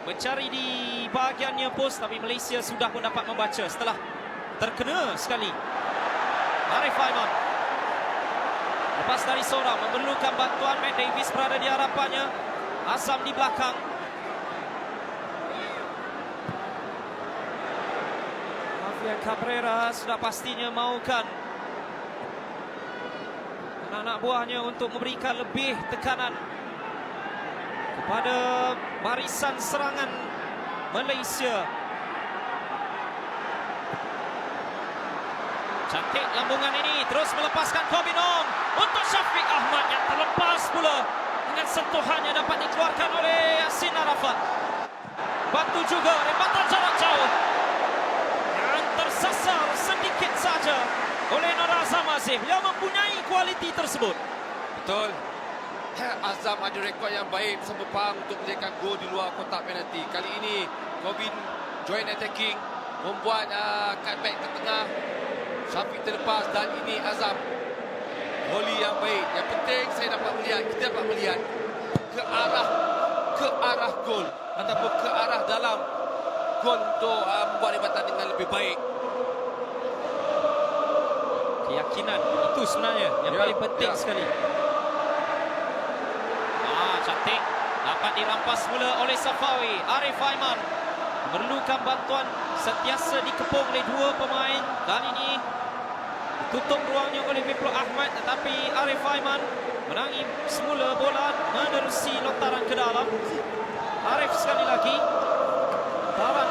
Mencari di bahagiannya pos, tapi Malaysia sudah pun dapat membaca setelah terkena sekali. Arif Aiman lepas dari seorang, memerlukan bantuan. Matt Davis berada di hadapannya. Azam di belakang. Javier Cabrera sudah pastinya mahukan anak-anak buahnya untuk memberikan lebih tekanan kepada barisan serangan Malaysia. Cantik lambungan ini, terus melepaskan Kobe Nong untuk Syafiq Ahmad yang terlepas pula. Dengan sentuhannya dapat dikeluarkan oleh Yassin Arafat. Bantu juga rembatan jarak jauh yang tersasar sedikit saja oleh Nur Azam Azif yang mempunyai kualiti tersebut. Betul. Azam ada rekod yang baik bersama Pahang untuk menjadikan gol di luar kotak penalti. Kali ini Corbin join attacking, membuat cutback ke tengah. Syafiq terlepas dan ini Azam. Volley yang baik. Yang penting kita dapat melihat ke arah gol ataupun ke arah dalam gol untuk membuat rebatan dengan lebih baik. Keyakinan itu sebenarnya yang paling penting sekali. Cantik, dapat dirampas mula oleh Safawi. Arif Aiman memerlukan bantuan, sentiasa dikepung oleh 2 pemain. Kali ini tutup ruangnya oleh Wipro Ahmad, tetapi Arif Aiman menangi semula bola menerusi lontaran ke dalam. Arif sekali lagi, taran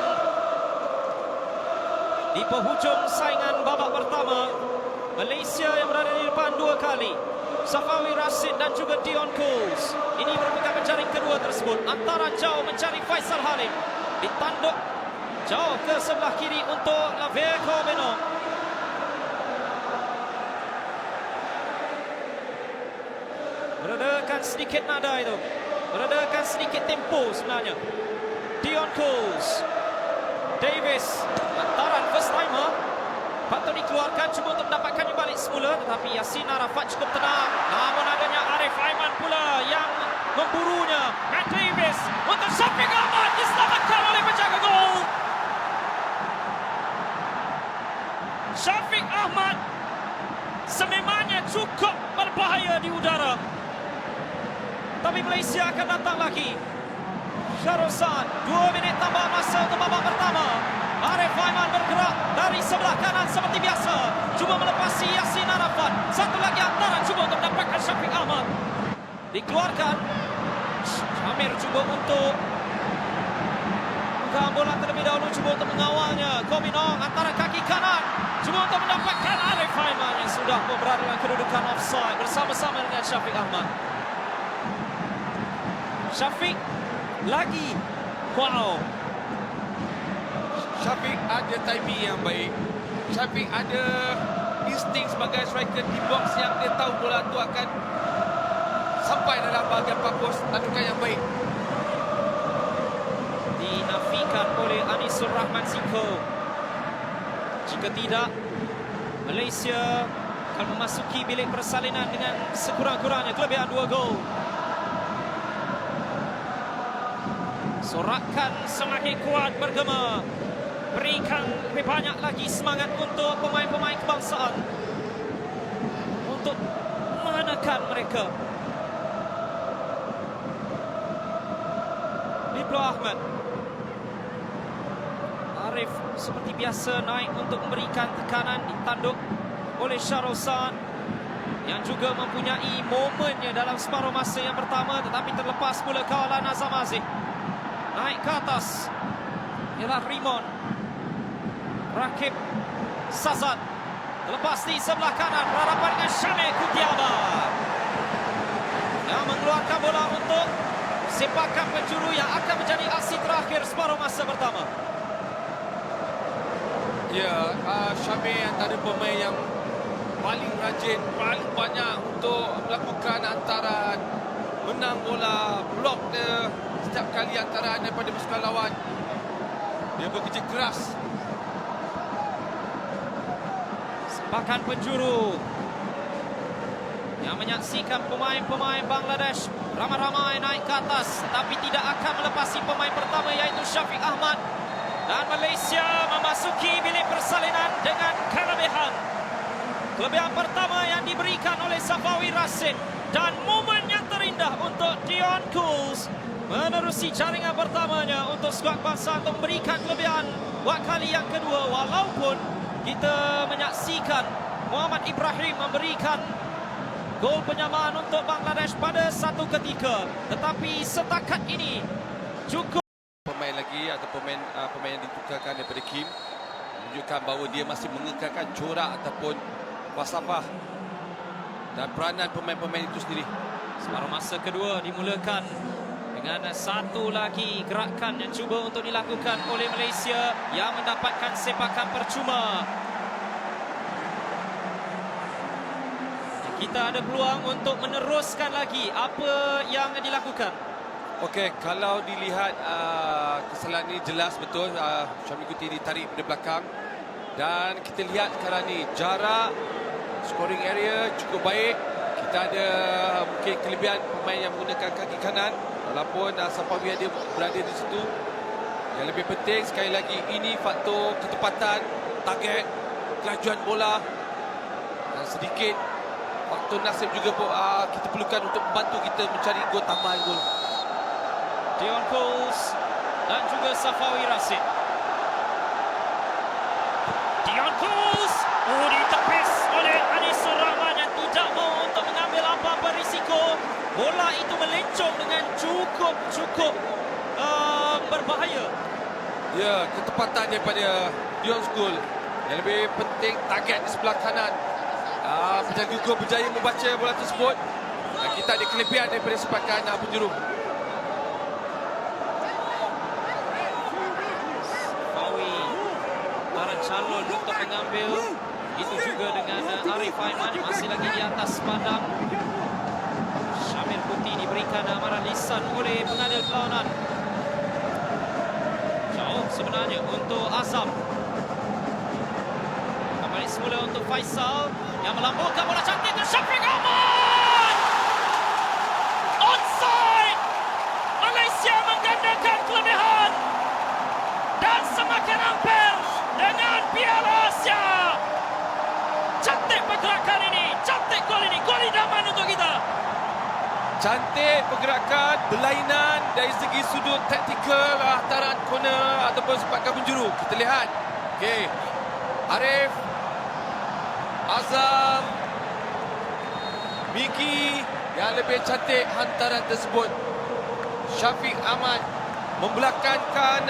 di penghujung saingan babak pertama. Malaysia yang berada di depan 2 kali. Safawi Rashid dan juga Dion Coles. Ini merupakan penjaring kedua tersebut. Antara jauh mencari Faisal Halim. Ditanduk jauh ke sebelah kiri untuk Lavie Kobeno. Meredakan sedikit nada itu. Meredakan sedikit tempo sebenarnya. Dion Coles. Davis. Lantaran first timer. Patut dikeluarkan, cuba untuk mendapatkannya balik semula, tetapi Yassin Arafat cukup tenang. Namun adanya Arif Aiman pula yang memburunya. Matt Davis untuk Syafiq Ahmad, diselamatkan oleh penjaga gol. Syafiq Ahmad sememangnya cukup berbahaya di udara, tapi Malaysia akan datang lagi. Syarosad, 2 minit tambahan masa untuk babak pertama. Arif Aiman bergerak dari sebelah kanan seperti biasa. Cuba melepasi Yassin Arafat. Satu lagi antara cuba untuk mendapatkan Syafiq Ahmad. Dikeluarkan. Amir cuba untuk pegang bola terlebih dahulu. Cuba untuk mengawalnya. Kobe Nong antara kaki kanan. Cuba untuk mendapatkan Arif Aiman yang sudah berada dalam kedudukan offside bersama-sama dengan Syafiq Ahmad. Syafiq lagi. Wow. Syafiq ada timing yang baik. Syafiq ada insting sebagai striker di box yang dia tahu bola tu akan sampai dalam bahagian pakos. Tandukan yang baik. Dinafikan oleh Anisul Rahman Singko. Jika tidak, Malaysia akan memasuki bilik persalinan dengan sekurang-kurangnya kelebihan 2 gol. Sorakan semakin kuat bergema. Berikan lebih banyak lagi semangat untuk pemain-pemain kebangsaan untuk menekan mereka. Ibnu Ahmad. Arif seperti biasa naik untuk memberikan tekanan, ditanduk oleh Syarul Sa'ad yang juga mempunyai momennya dalam separuh masa yang pertama, tetapi terlepas pula kawalan Azam Aziz. Naik ke atas ialah Rimon. Rakib Sazat. Terlepas di sebelah kanan, berhadapan dengan Syamil Kutiaba yang mengeluarkan bola untuk sepakan penjuru yang akan menjadi aksi terakhir separuh masa pertama. Ya, Syamil antara pemain yang paling rajin, paling banyak untuk melakukan hantaran, menang bola, blok dia setiap kali hantaran daripada pasukan lawan. Dia bekerja keras. Sepakan penjuru yang menyaksikan pemain-pemain Bangladesh ramai-ramai naik ke atas, tetapi tidak akan melepasi pemain pertama iaitu Syafiq Ahmad. Dan Malaysia memasuki bilik persalinan dengan kelebihan. Kelebihan pertama yang diberikan oleh Safawi Rashid dan momen yang terindah untuk Dion Kools menerusi jaringan pertamanya untuk skuad bangsa untuk memberikan kelebihan buat kali yang kedua, walaupun kita menyaksikan Muhammad Ibrahim memberikan gol penyamaan untuk Bangladesh pada satu ketika, tetapi setakat ini cukup. Pemain lagi atau pemain yang ditukarkan daripada Kim menunjukkan bahawa dia masih mengekalkan corak ataupun falsafah dan peranan pemain-pemain itu sendiri. Separuh masa kedua dimulakan dengan satu lagi gerakan yang cuba untuk dilakukan oleh Malaysia yang mendapatkan sepakan percuma. Kita ada peluang untuk meneruskan lagi apa yang dilakukan. Okey, kalau dilihat kesalahan ini jelas betul. Syamil Kuti ditarik dari belakang dan kita lihat sekarang ni jarak scoring area cukup baik. Kita ada mungkin kelebihan pemain yang menggunakan kaki kanan, walaupun Safawi dia berada di situ. Yang lebih penting sekali lagi ini faktor ketepatan target, kelajuan bola dan sedikit faktor nasib juga kita perlukan untuk membantu kita mencari gol, tambahan gol. Dion Kools dan juga Safawi Rashid. Dion Kools ditepis oleh Anisul Rahman yang tidak mau untuk mengambil apa-apa risiko. Bola itu melencong dengan cukup berbahaya. Ya, ketepatan daripada Dion Kools. Yang lebih penting target di sebelah kanan. Penjaga gol berjaya membaca bola tersebut dan kita ada kelebihan daripada sepakan penjuru. Calon untuk mengambil, itu juga dengan Arif Aiman masih lagi di atas padang. Syamil Kuti diberikan amaran lisan oleh pengadil perlawanan. Jauh sebenarnya untuk Azam. Kembali semula untuk Faisal yang melambungkan bola cantik ke Syafiq Ahmad. Onside. Malaysia menggandakan kelebihan dan semakin hampir dengan Piala Asia. Cantik pergerakan ini, cantik gol ini, gol idaman untuk kita. Cantik pergerakan, berlainan dari segi sudut taktikal, hantaran corner ataupun sepakan penjuru. Kita lihat. Okey. Arif, Azam, Miki yang lebih cantik hantaran tersebut. Syafiq Ahmad membelakangkan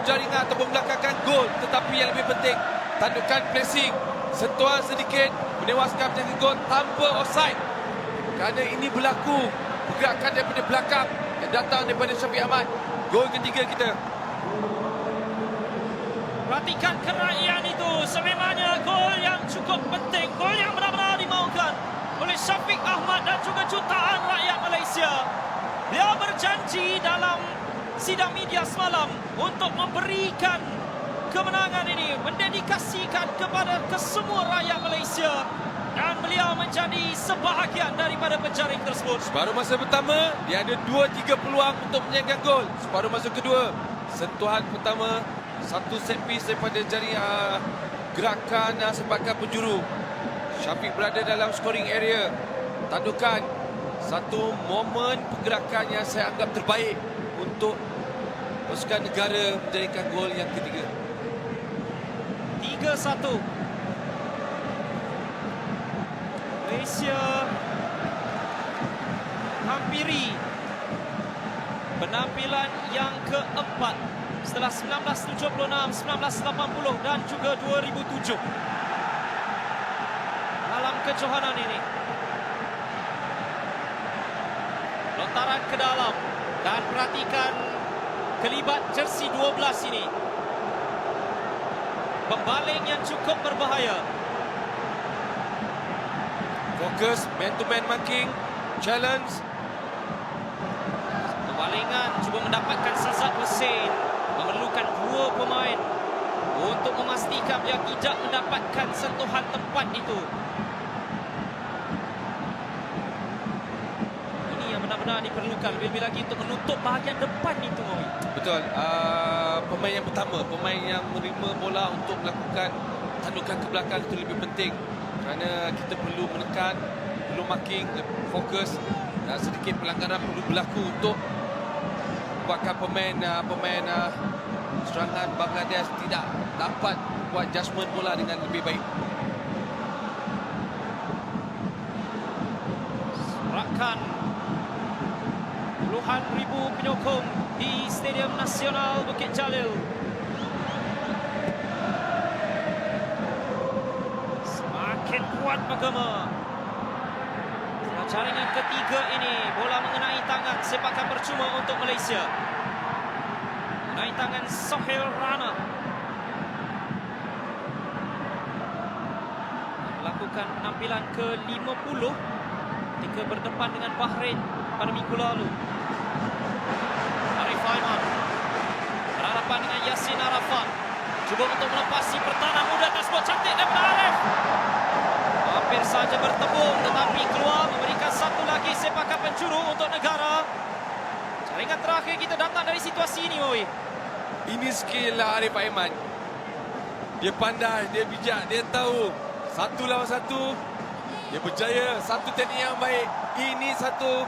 jaringan atau membelakangkan gol, tetapi yang lebih penting tandukan pressing, sentuhan sedikit menewaskan penjaga gol tanpa offside. Kerana ini berlaku pergerakan daripada belakang yang datang daripada Syafiq Ahmad. Gol ketiga kita. Perhatikan keraian itu, sememangnya gol yang cukup penting, gol yang benar-benar dimaukan oleh Syafiq Ahmad dan juga jutaan rakyat Malaysia. Dia berjanji dalam sidang media semalam untuk memberikan kemenangan ini mendedikasikan kepada kesemua rakyat Malaysia dan beliau menjadi sebahagian daripada penjaring tersebut. Separuh masa pertama, dia ada 2-3 peluang untuk menyegak gol. Separuh masa kedua, sentuhan pertama, satu set piece daripada jaring gerakan sepakan penjuru. Syafiq berada dalam scoring area. Tandukan, satu momen pergerakan yang saya anggap terbaik untuk pasukan negara menjadikan gol yang ketiga. 3-1. Malaysia hampiri penampilan yang keempat setelah 1976, 1980 dan juga 2007 dalam kejohanan ini. Lontaran ke dalam dan perhatikan kelibat jersey 12 ini. Pembaling yang cukup berbahaya. Fokus, man-to-man marking, challenge. Pembalingan cuba mendapatkan sesat mesin. Memerlukan dua pemain untuk memastikan dia tidak mendapatkan sentuhan tepat itu. Ini yang benar-benar diperlukan lebih-lebih lagi untuk menutup bahagian depan itu. Betul. Pemain yang pertama, pemain yang menerima bola untuk melakukan tandukan ke belakang itu lebih penting. Kerana kita perlu menekan, perlu marking, fokus dan sedikit pelanggaran perlu berlaku untuk buatkan pemain serangan Bangladesh tidak dapat buat judgement bola dengan lebih baik. Rakan puluhan ribu penyokong di Stadium Nasional Bukit Jalil. Semakin kuat Magama. Jaringan ketiga ini, bola mengenai tangan, sepakan percuma untuk Malaysia. Mengenai tangan Sohail Rana. Melakukan penampilan ke-50 ketika berdepan dengan Bahrain pada minggu lalu. Arif Aiman berhadapan dengan Yassin Arafat. Cuba untuk melepasi pertahanan muda tersebut. Cantik daripada Arif. Hampir saja bertembung tetapi keluar memberikan satu lagi sepakan penjuru untuk negara. Jaringan terakhir kita datang dari situasi ini, Mowi. Ini skill Arif Aiman. Dia pandai, dia bijak, dia tahu satu lawan satu. Dia berjaya, satu teknik yang baik. Ini satu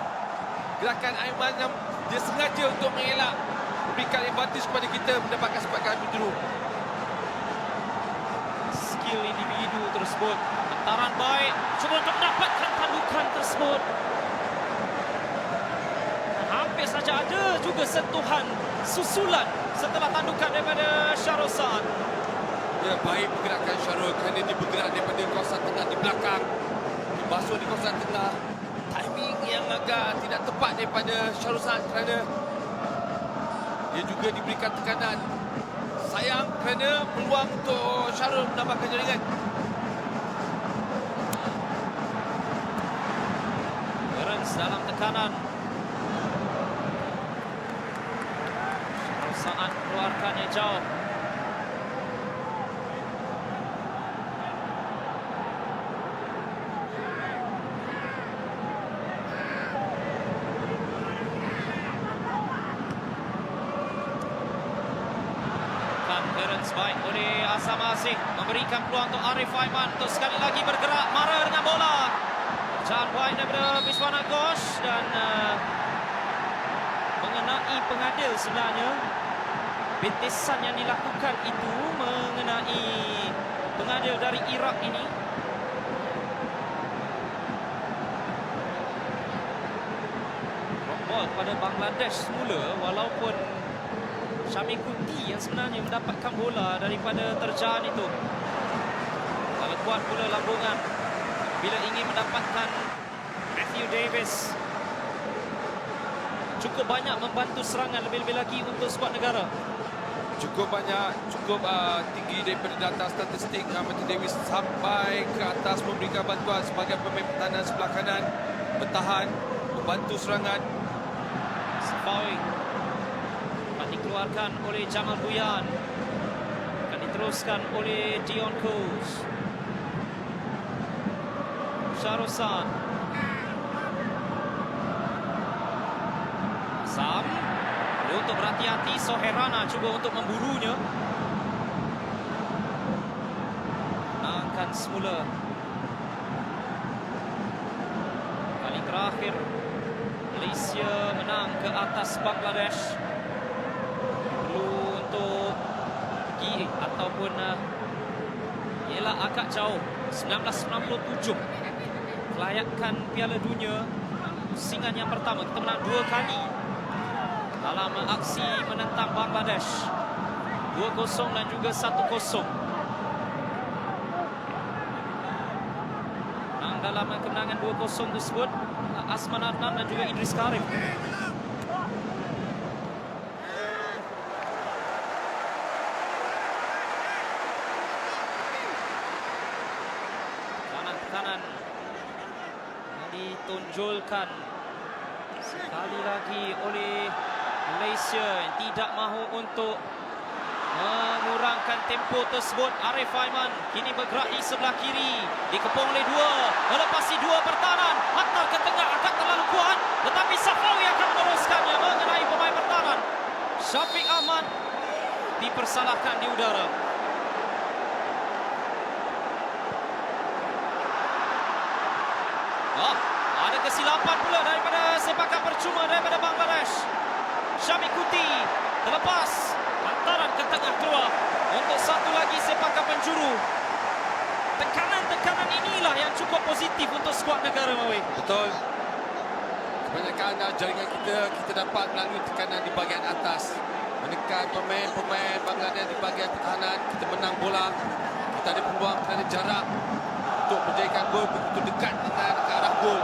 gerakan Aiman yang dia sengaja untuk mengelak memberikan advantage kepada kita mendapatkan sepakan penjuru. Skill individu tersebut. Hantaran baik. Cuba untuk mendapatkan tandukan tersebut. Hampir saja ada juga sentuhan susulan setelah tandukan daripada Syarul Saad. Ya, baik pergerakan Syarul kerana dia bergerak daripada kawasan tengah di belakang. Dia basuh di kawasan tengah. Timing yang agak tidak tepat daripada Syarul Saad kerana dia juga diberikan tekanan. Sayang kerana peluang untuk Syarul menambahkan jaringan. Burns dalam tekanan. Syarul Saad keluarkannya jauh. Baik oleh Asam Asih memberikan peluang untuk Arif Aiman untuk sekali lagi bergerak marah dengan bola. Pecahan baik daripada Biswana Ghosh dan mengenai pengadil sebenarnya. Betesan yang dilakukan itu mengenai pengadil dari Iraq ini. Drop ball pada Bangladesh semula walaupun Syamil Kuti yang sebenarnya mendapatkan bola daripada terjaan itu. Kalau kuat pula lambungan bila ingin mendapatkan Matthew Davis. Cukup banyak membantu serangan lebih-lebih lagi untuk skuad negara. Cukup banyak, cukup tinggi daripada data statistik. Matthew Davis sampai ke atas memberikan bantuan sebagai pemain pertahanan sebelah kanan. Bertahan, membantu serangan. Sepawi dikeluarkan oleh Jamal Buyan. Akan diteruskan oleh Dion Coles. Shahrozan. Sam. Untuk berhati-hati, Soherana cuba untuk memburunya. Menangkan semula. Kali terakhir Malaysia menang ke atas Bangladesh. Perlu untuk pergi ataupun ialah agak jauh. 1997 kelayakan Piala Dunia, pusingan yang pertama kita menang 2 kali dalam aksi menentang Bangladesh, 2-0 dan juga 1-0. Dalam kemenangan 2-0 tersebut Asman Adnan dan juga Idris Karim. Tekanan yang ditonjolkan sekali lagi oleh Malaysia yang tidak mahu untuk mengurangkan tempo tersebut. Arif Aiman kini bergerak di sebelah kiri, dikepung oleh 2, melepasi 2 pertahanan, hantar ke tengah agak terlalu kuat, tetapi Safawi akan meneruskannya mengenai pemain pertahanan. Syafiq Ahmad dipersalahkan di udara. Ada kesilapan pula daripada sepakan percuma daripada Bangladesh. Syamik Kuti terlepas, lantaran ke tengah keluar untuk satu lagi sepakan penjuru. Tekanan inilah yang cukup positif untuk skuad negara, Mawi. Betul. Kebanyakan jaringan kita dapat melalui tekanan di bahagian atas. Menekan pemain-pemain Bangladesh di bahagian pertahanan. Kita menang bola. Kita ada peluang kerana jarak untuk menjadikan gol begitu dekat dengan ke arah gol.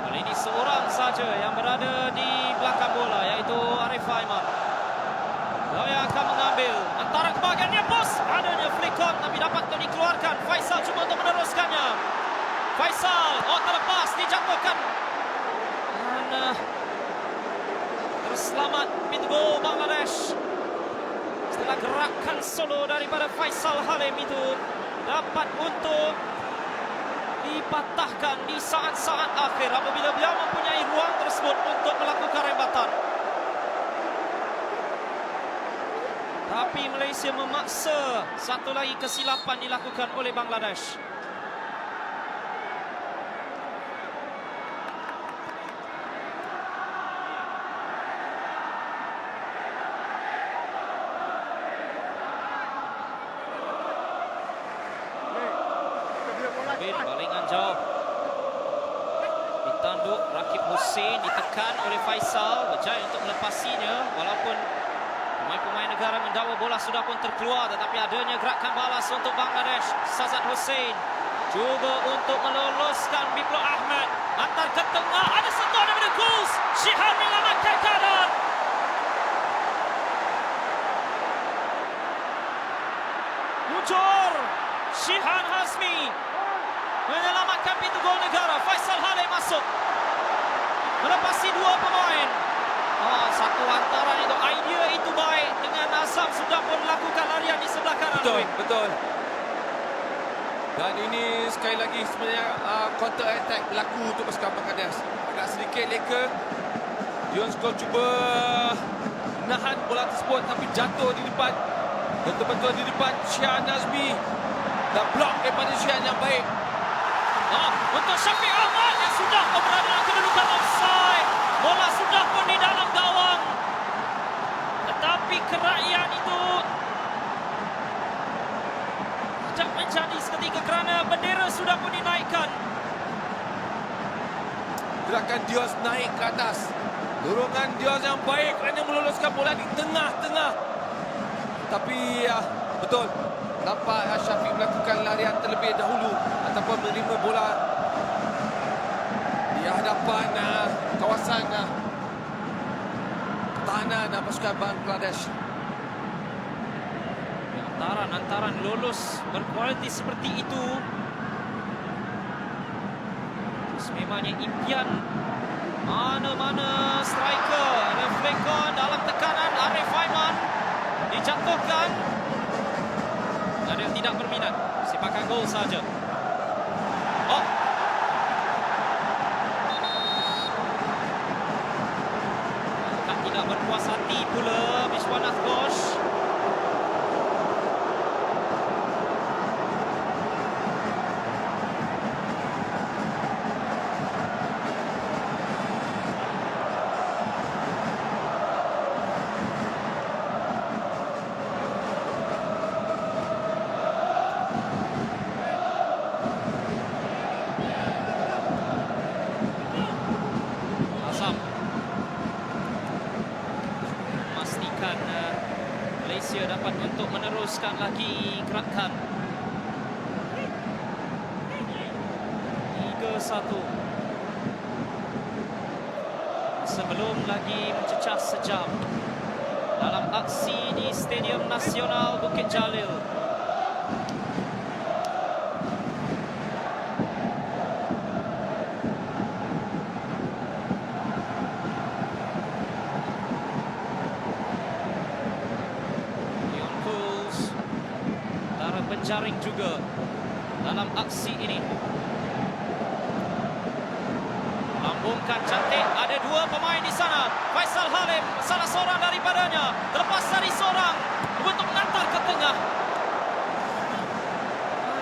Kali ini seorang saja yang berada di belakang bola, iaitu Arif Aiman. Yang akan mengambil antara ke bahagiannya, pos. Adanya flick on tapi dapat dikeluarkan. Faisal cuba untuk meneruskannya. Faisal, terlepas, dijatuhkan. Dan terselamat pintu gol Bangladesh. Setelah gerakan solo daripada Faisal Halim itu dapat untuk dipatahkan di saat-saat akhir apabila beliau mempunyai ruang tersebut untuk melakukan rembatan. Tapi Malaysia memaksa satu lagi kesilapan dilakukan oleh Bangladesh. Balingan jauh. Ditanduk Rakib Hussein, ditekan oleh Faisal, berjaya untuk melepasinya walaupun pemain-pemain negara mendakwa bola sudah pun terkeluar, tetapi adanya gerakan balas untuk Bangladesh. Sazad Hussein cuba untuk meloloskan Biplo Ahmad, hantar ke tengah, ada sentuhan daripada Coles. Shihan menyelamatkan keadaan. Muncul Shihan Hazmi menyelamatkan pintu gol negara. Faisal Halim masuk melepasi 2 pemain. Satu hantaran itu, idea itu baik dengan Azam sudah pun melakukan larian di sebelah kanan. Betul. Dan ini sekali lagi sebenarnya counter attack berlaku untuk pasukan Bangladesh. Agak sedikit leka. Dion Coles cuba menahan bola tersebut tapi jatuh di depan. Betul-betul di depan Shihan Nazmi. Dan blok daripada Shihan yang baik. Untuk Syafiq Ahmad yang sudah berada dalam kedudukan offside. Bola sudah pun di dalam gawang. Tetapi kerakyat itu tidak menjadi seketika kerana bendera sudah pun dinaikkan. Gerakan Dios naik ke atas. Dorongan Dios yang baik kerana meloloskan bola di tengah-tengah. Tapi betul. Nampak Syafiq melakukan larian terlebih dahulu ataupun menerima bola di hadapan kawasan pertahanan pasukan Bangladesh. Antaran lolos berkualiti seperti itu memangnya impian mana-mana striker. Reflekon dalam tekanan Arif Aiman dijatuhkan. Nadil tidak berminat, sepakan gol saja. Oh, tak tidak berpuas hati pula Viswanath Ghosh. Memastikan Malaysia dapat untuk meneruskan lagi gerakan. 3-1 sebelum lagi mencecah sejam dalam aksi di Stadium Nasional Bukit Jalil. Jaring juga dalam aksi ini. Lambungkan cantik, ada dua pemain di sana. Faisal Halim, salah seorang daripadanya terlepas dari seorang untuk mengantar ke tengah.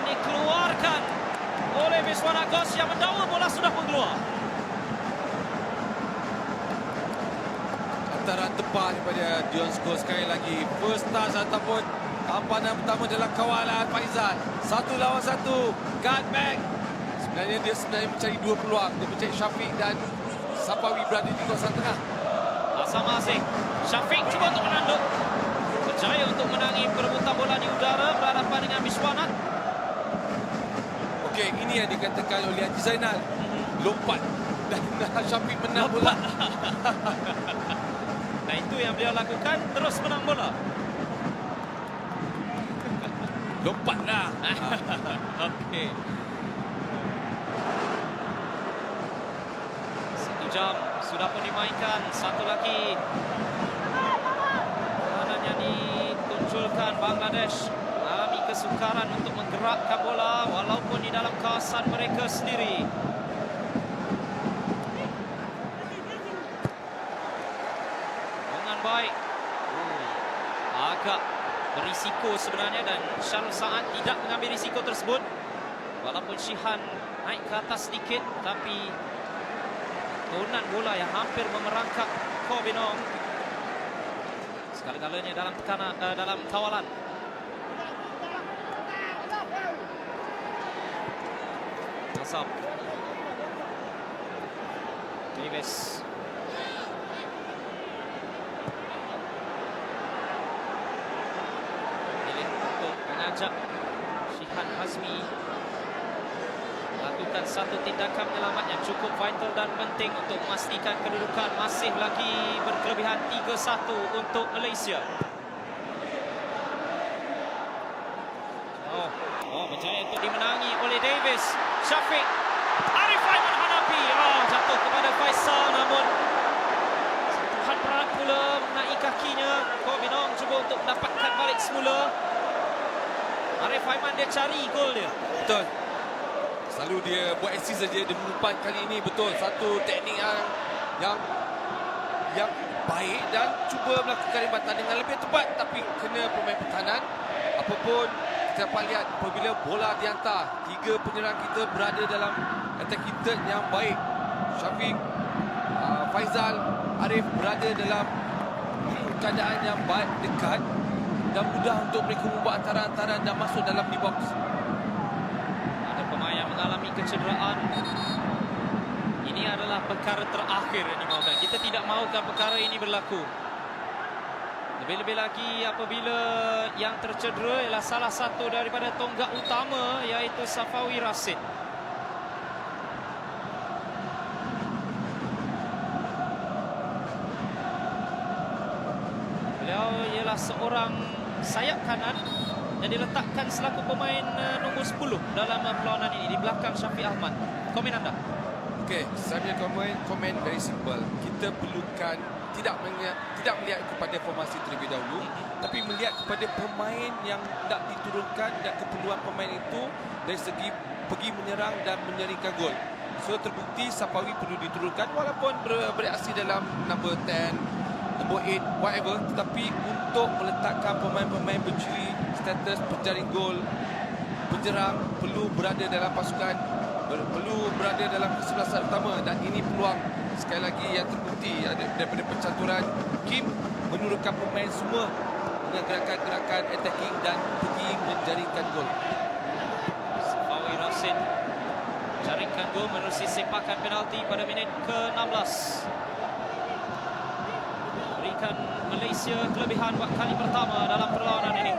Dikeluarkan oleh Viswanath Ghosh yang mendakwa bola sudah pun keluar. Hantaran tepat daripada Dion Scholes sekali lagi. First touch ataupun ampanan pertama dalam kawalan Faizal. 1 lawan 1. Cutback. Sebenarnya dia mencari dua peluang. Dia mencari Syafiq dan Safawi berada di kawasan tengah. Masing-masing. Syafiq cuba untuk menanduk. Berjaya untuk menangi perebutan bola di udara berhadapan dengan Viswanath. Okey, ini yang dikatakan oleh Haji Zainal. Lompat. Dan Syafiq menang bola. Nah, itu yang beliau lakukan, terus menang bola. Lompatlah. Okey. 1 jam sudah pun dimainkan. Satu lagi kanan yang ditunjulkan Bangladesh mengalami kesukaran untuk menggerakkan bola walaupun di dalam kawasan mereka sendiri. Dengan baik. Agak berisiko sebenarnya dan Syarul Saad tidak mengambil risiko tersebut. Walaupun Shihan naik ke atas sedikit, tapi turunan bola yang hampir memerangkap Koh Binong. Sekali-galanya dalam tekanan, dalam kawalan. Nasab. Davis. Mengajak Shihan Hazmi lakukan satu tindakan penyelamat yang cukup vital dan penting untuk memastikan kedudukan masih lagi berkelebihan 3-1 untuk Malaysia. Berjaya untuk dimenangi oleh Davis. Syafiq. Arif Aiman hadapi. Jatuh kepada Faisal, namun sentuhan berat pula mengenai kakinya. Koh Binong cuba untuk mendapatkan balik semula. Arif Aiman dia cari gol dia. Betul. Selalu dia buat assist saja. Dia mengumpan kali ini betul. Satu teknik yang baik dan cuba melakukan rebatan dengan lebih tepat, tapi kena pemain pertahanan. Apapun kita dapat lihat apabila bola dihantar, tiga penyerang kita berada dalam attacking third yang baik. Syafiq, Faizal, Arif berada dalam keadaan yang baik, dekat dan mudah untuk mereka membuat antaran-antaran dan masuk dalam di box. Ada pemain yang mengalami kecederaan. Ini adalah perkara terakhir yang dimaukan. Kita tidak mahukan perkara ini berlaku. Lebih-lebih lagi apabila yang tercedera ialah salah satu daripada tonggak utama, iaitu Safawi Rashid. Beliau ialah seorang sayap kanan yang diletakkan selaku pemain nombor 10 dalam perlawanan ini di belakang Syafiq Ahmad. Komen anda? Okey, saya punya komen very simple. Kita perlukan tidak melihat kepada formasi terlebih dahulu, tapi melihat kepada pemain yang nak diturunkan dan keperluan pemain itu dari segi pergi menyerang dan menyaringkan gol. So terbukti Safawi perlu diturunkan walaupun bereaksi dalam number 10, number 8, whatever, tetapi untuk meletakkan pemain-pemain berciri status penjaring gol, penyerang perlu berada dalam pasukan, perlu berada dalam kesebelasan utama, dan ini peluang sekali lagi yang terbukti daripada pencaturan Kim menurunkan pemain semua dengan gerakan-gerakan attacking dan pergi menjaringkan gol. Safawi Rashid jaringkan gol menerusi sepakan penalti pada minit ke-16. Berikan Malaysia kelebihan buat kali pertama dalam perlawanan ini.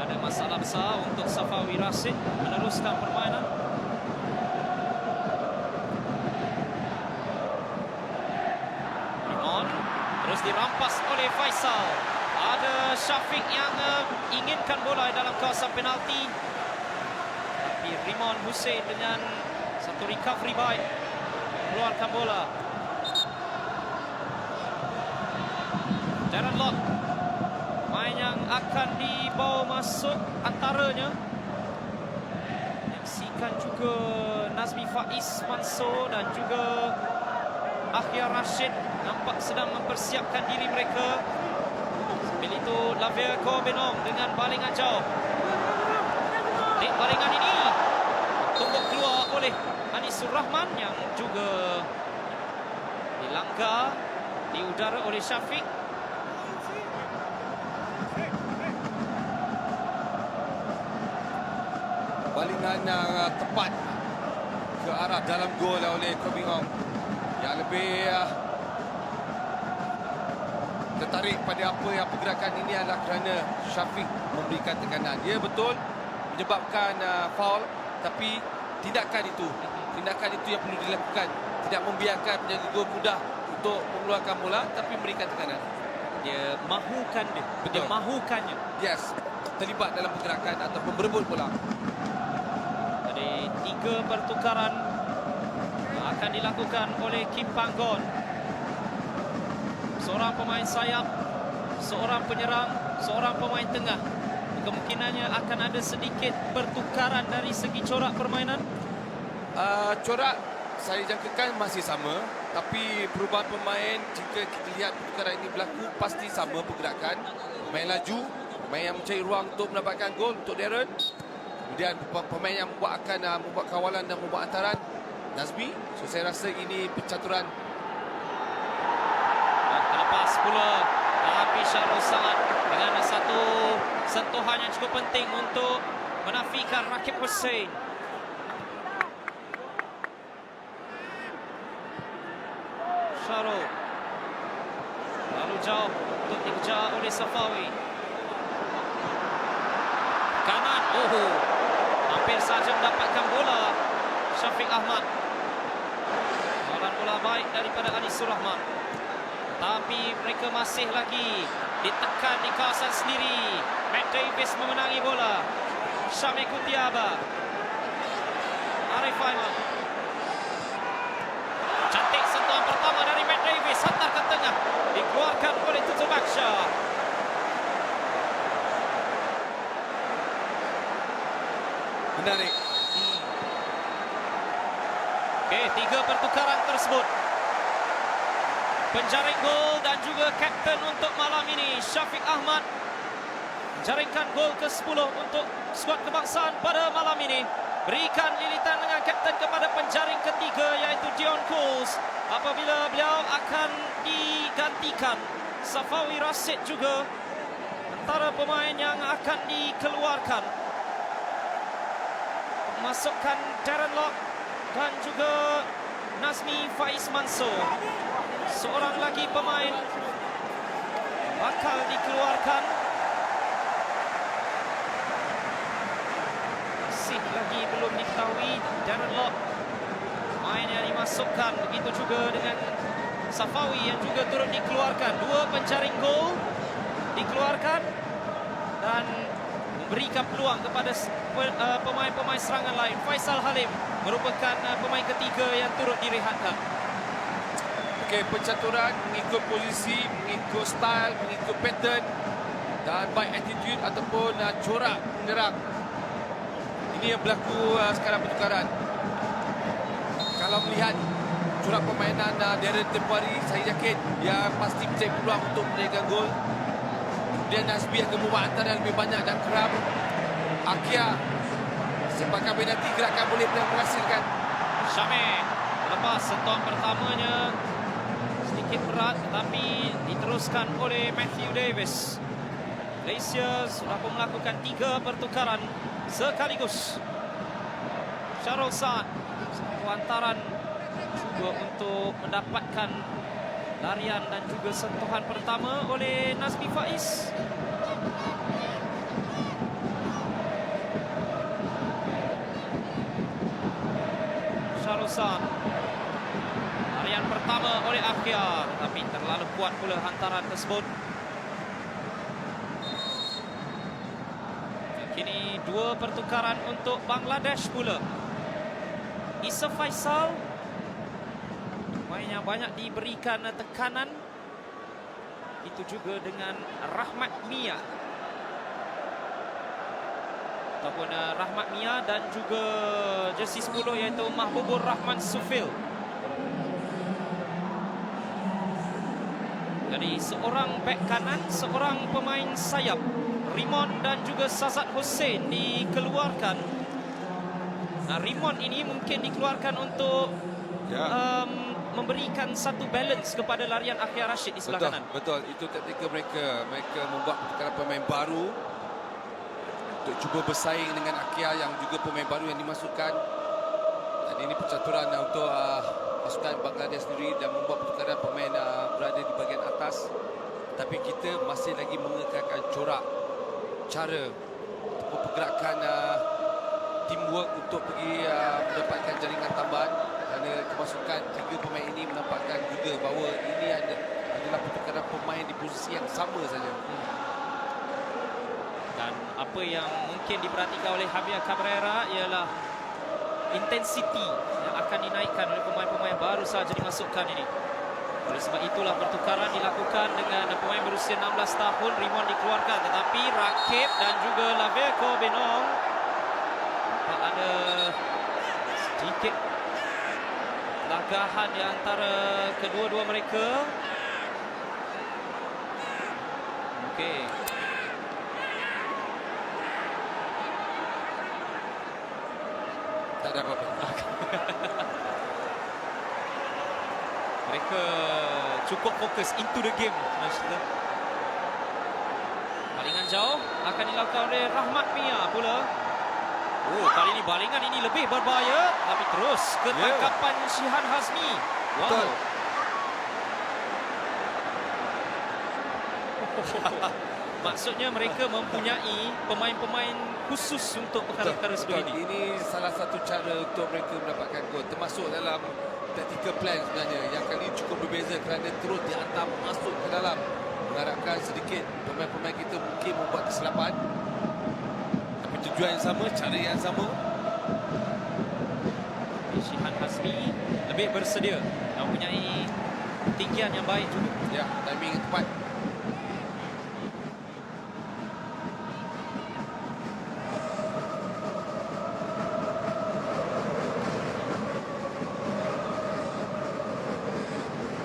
Ada masalah besar untuk Safawi Rashid meneruskan permainan. Rimon terus dirampas oleh Faisal. Ada Syafiq yang inginkan bola dalam kawasan penalti, tapi Rimon Hussein dengan satu recovery baik keluarkan bola. Darren Lock, main yang akan dibawa masuk antaranya. Menyaksikan juga Nazmi Faiz Mansur dan juga Ahyar Rashid nampak sedang mempersiapkan diri mereka. Sambil itu Lavia Kobenong dengan balingan jauh. Balingan ini tumbuk keluar oleh Anisur Rahman yang juga dilanggar di udara oleh Syafiq. Balingan tepat ke arah dalam gol oleh Kobenong. Yang lebih tertarik pada apa pergerakan ini adalah kerana Syafiq memberikan tekanan. Dia betul menyebabkan foul, tapi tindakan itu yang perlu dilakukan. Tidak membiarkan menjadi gol mudah untuk mengeluarkan bola, tapi memberikan tekanan. Dia mahukan dia. Betul. Dia mahukannya. Yes, terlibat dalam pergerakan ataupun berebut bola. Ada 3 pertukaran yang akan dilakukan oleh Kim Panggon. Seorang pemain sayap, seorang penyerang, seorang pemain tengah. Kemungkinannya akan ada sedikit pertukaran dari segi corak permainan. Corak saya jangkakan masih sama, tapi perubahan pemain jika kita lihat pertukaran ini berlaku pasti sama pergerakan. Pemain laju, pemain yang mencari ruang untuk mendapatkan gol untuk Darren. Kemudian pemain yang akan membuat kawalan dan membuat antaran, Nazmi. So saya rasa ini pencaturan. Lepas pula tapi Syarul Saad dengan satu sentuhan yang cukup penting untuk menafikan Rakib Hussein. Syarul lalu jauh untuk dikejar oleh Safawi. Kanan, hampir saja mendapatkan bola Syafiq Ahmad. Kawalan bola baik daripada Anisur Rahman, tapi mereka masih lagi ditekan di kawasan sendiri. Matt Davis memenangi bola. Syamik Kutiaba, Arif Aiman. Cantik sentuhan pertama dari Matt Davis, hantar ke tengah, dikeluarkan oleh Tutu Baksha. Menarik. Okey, 3 pertukaran tersebut. Penjaring gol dan juga kapten untuk malam ini, Syafiq Ahmad, menjaringkan gol ke-10 untuk skuad kebangsaan pada malam ini. Berikan lilitan dengan kapten kepada penjaring ketiga iaitu Dion Coles apabila beliau akan digantikan. Safawi Rashid juga antara pemain yang akan dikeluarkan. Masukkan Darren Lock dan juga Nazmi Faiz Mansur. Seorang lagi pemain bakal dikeluarkan. Masih lagi belum diketahui Darren Lock main yang dimasukkan. Begitu juga dengan Safawi yang juga turut dikeluarkan. 2 penjaring gol dikeluarkan dan berikan peluang kepada pemain-pemain serangan lain. Faisal Halim merupakan pemain ketiga yang turut direhatkan. Okey, pencaturan mengikut posisi, mengikut style, mengikut pattern dan baik attitude ataupun corak menyerang. Ini yang berlaku sekarang pertukaran. Kalau melihat corak permainan Darren tempoh hari, saya yakin dia pasti mencari peluang untuk menjaga gol. Kemudian Nazmi akan membuat hantaran lebih banyak dan keram. Akia sepakan penalti, gerakan boleh menghasilkan. Syamir lepas sentuhan pertamanya sedikit berat tetapi diteruskan oleh Matthew Davis. Malaysia sudah pun melakukan 3 pertukaran sekaligus. Syarul Saad satu hantaran juga untuk mendapatkan larian dan juga sentuhan pertama oleh Nazmi Faiz. Syarul Saad, larian pertama oleh Akia tapi terlalu kuat pula hantaran tersebut. Kini 2 pertukaran untuk Bangladesh pula. Isa Faisal, pemain yang banyak diberikan tekanan. Itu juga dengan Rahmat Mia. Ataupun Rahmat Mia dan juga jersey 10 iaitu Mahbubur Rahman Sufil. Jadi seorang bek kanan, seorang pemain sayap, Rimon dan juga Sazat Hussein dikeluarkan. Nah, Rimon ini mungkin dikeluarkan untuk memberikan satu balance kepada larian Akhil Rashid di sebelah kanan. Betul, itu taktikal mereka. Mereka membuat pertukaran pemain baru untuk cuba bersaing dengan Akia yang juga pemain baru yang dimasukkan. Dan ini pencaturan untuk pasukan Bangladesh sendiri dan membuat pertukaran pemain berada di bahagian atas. Tapi kita masih lagi mengekalkan corak, cara ataupun pergerakan teamwork untuk pergi mendapatkan jaringan tambahan. Kerana kemasukan 3 pemain ini menampakkan juga bahawa ini adalah pertukaran pemain di posisi yang sama saja. Dan apa yang mungkin diperhatikan oleh Javier Cabrera ialah intensiti yang akan dinaikkan oleh pemain-pemain baru saja dimasukkan ini. Oleh sebab itulah pertukaran dilakukan dengan pemain berusia 16 tahun. Rimon dikeluarkan tetapi Rakib dan juga Laveco Benong nampak ada sedikit lagahan di antara kedua-dua mereka. Okey. Tak ada apa-apa. Mereka cukup fokus into the game. Balingan jauh akan dilakukan oleh Rahmat Mia pula. Oh, kali ini balingan ini lebih berbahaya tapi terus ketangkapan Shihan Hazmi. Wow. Betul. Maksudnya mereka mempunyai pemain-pemain khusus untuk perkara-perkara seperti ini. Ini salah satu cara untuk mereka mendapatkan gol, termasuk dalam tactical plan sebenarnya. Yang kali ini cukup berbeza kerana terus dihantar masuk ke dalam. Mengharapkan sedikit pemain-pemain kita mungkin membuat kesilapan. Tapi tujuan yang sama, cara yang sama. Shihan Hazmi lebih bersedia dan mempunyai tinggian yang baik juga. Ya, timing yang tepat.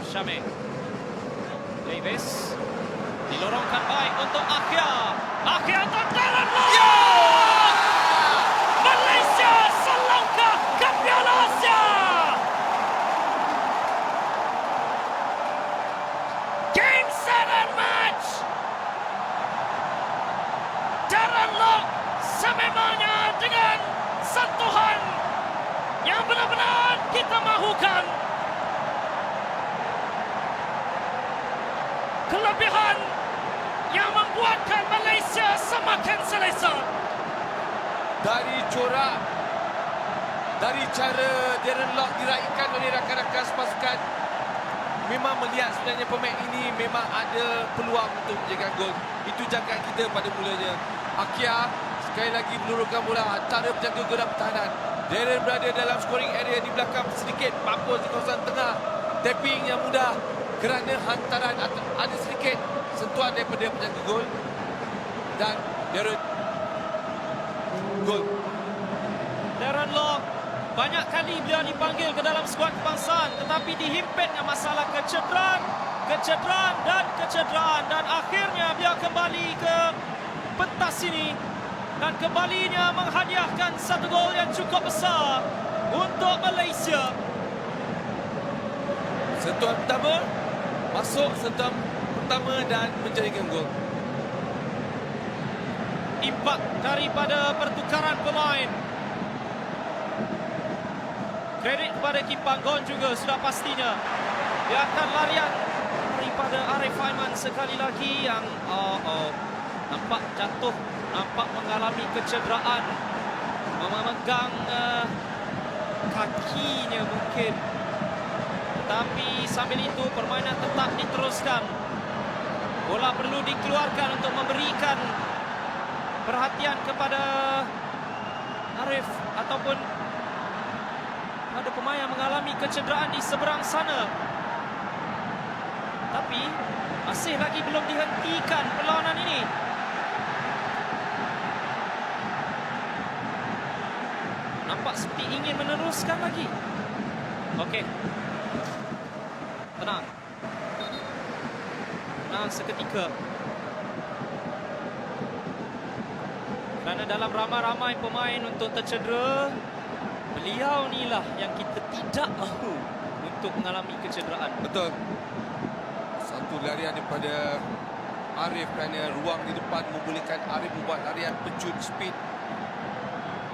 Syamir Davis dilorongkan baik untuk Akia. Akia tendangan bola! Malaysia selangkah ke Piala Asia. Game, set and match. Darren Lock sememangnya dengan sentuhan yang benar-benar kita mahukan. Kelebihan yang membuatkan Malaysia semakin selesa. Dari corak, dari cara Darren Lock diraihkan oleh rakan-rakan sepasukan, memang melihat sebenarnya pemain ini memang ada peluang untuk menjaga gol. Itu jangkaan kita pada mulanya. Akia sekali lagi meluruskan bola antara penjaga gawang pertahanan. Darren berada dalam scoring area di belakang sedikit, mampus di kawasan tengah. Tapping yang mudah kerana hantaran ada sedikit sentuhan daripada penjaga gol. Dan Darren gol. Darren Lock banyak kali beliau dipanggil ke dalam skuad kebangsaan, tetapi dihimpitnya masalah kecederaan dan akhirnya beliau kembali ke pentas ini dan kembalinya menghadiahkan satu gol yang cukup besar untuk Malaysia. Sentuhan pertama, masuk sentuhan pertama dan menjadikan gol. Impak daripada pertukaran pemain. Kredit kepada Kim Panggon juga sudah pastinya. Dia akan larian daripada Arif Aiman sekali lagi yang nampak jatuh, nampak mengalami kecederaan, memegang kakinya mungkin. Tapi sambil itu permainan tetap diteruskan. Bola perlu dikeluarkan untuk memberikan perhatian kepada Arif ataupun ada pemain yang mengalami kecederaan di seberang sana. Tapi masih lagi belum dihentikan perlawanan ini. Nampak seperti ingin meneruskan lagi. Okey. Tenang. Tenang seketika. Kerana dalam ramai-ramai pemain untuk tercedera, beliau inilah yang kita tidak mahu untuk mengalami kecederaan. Betul. Satu larian daripada Arif kerana ruang di depan membolehkan Arif membuat larian pecut speed.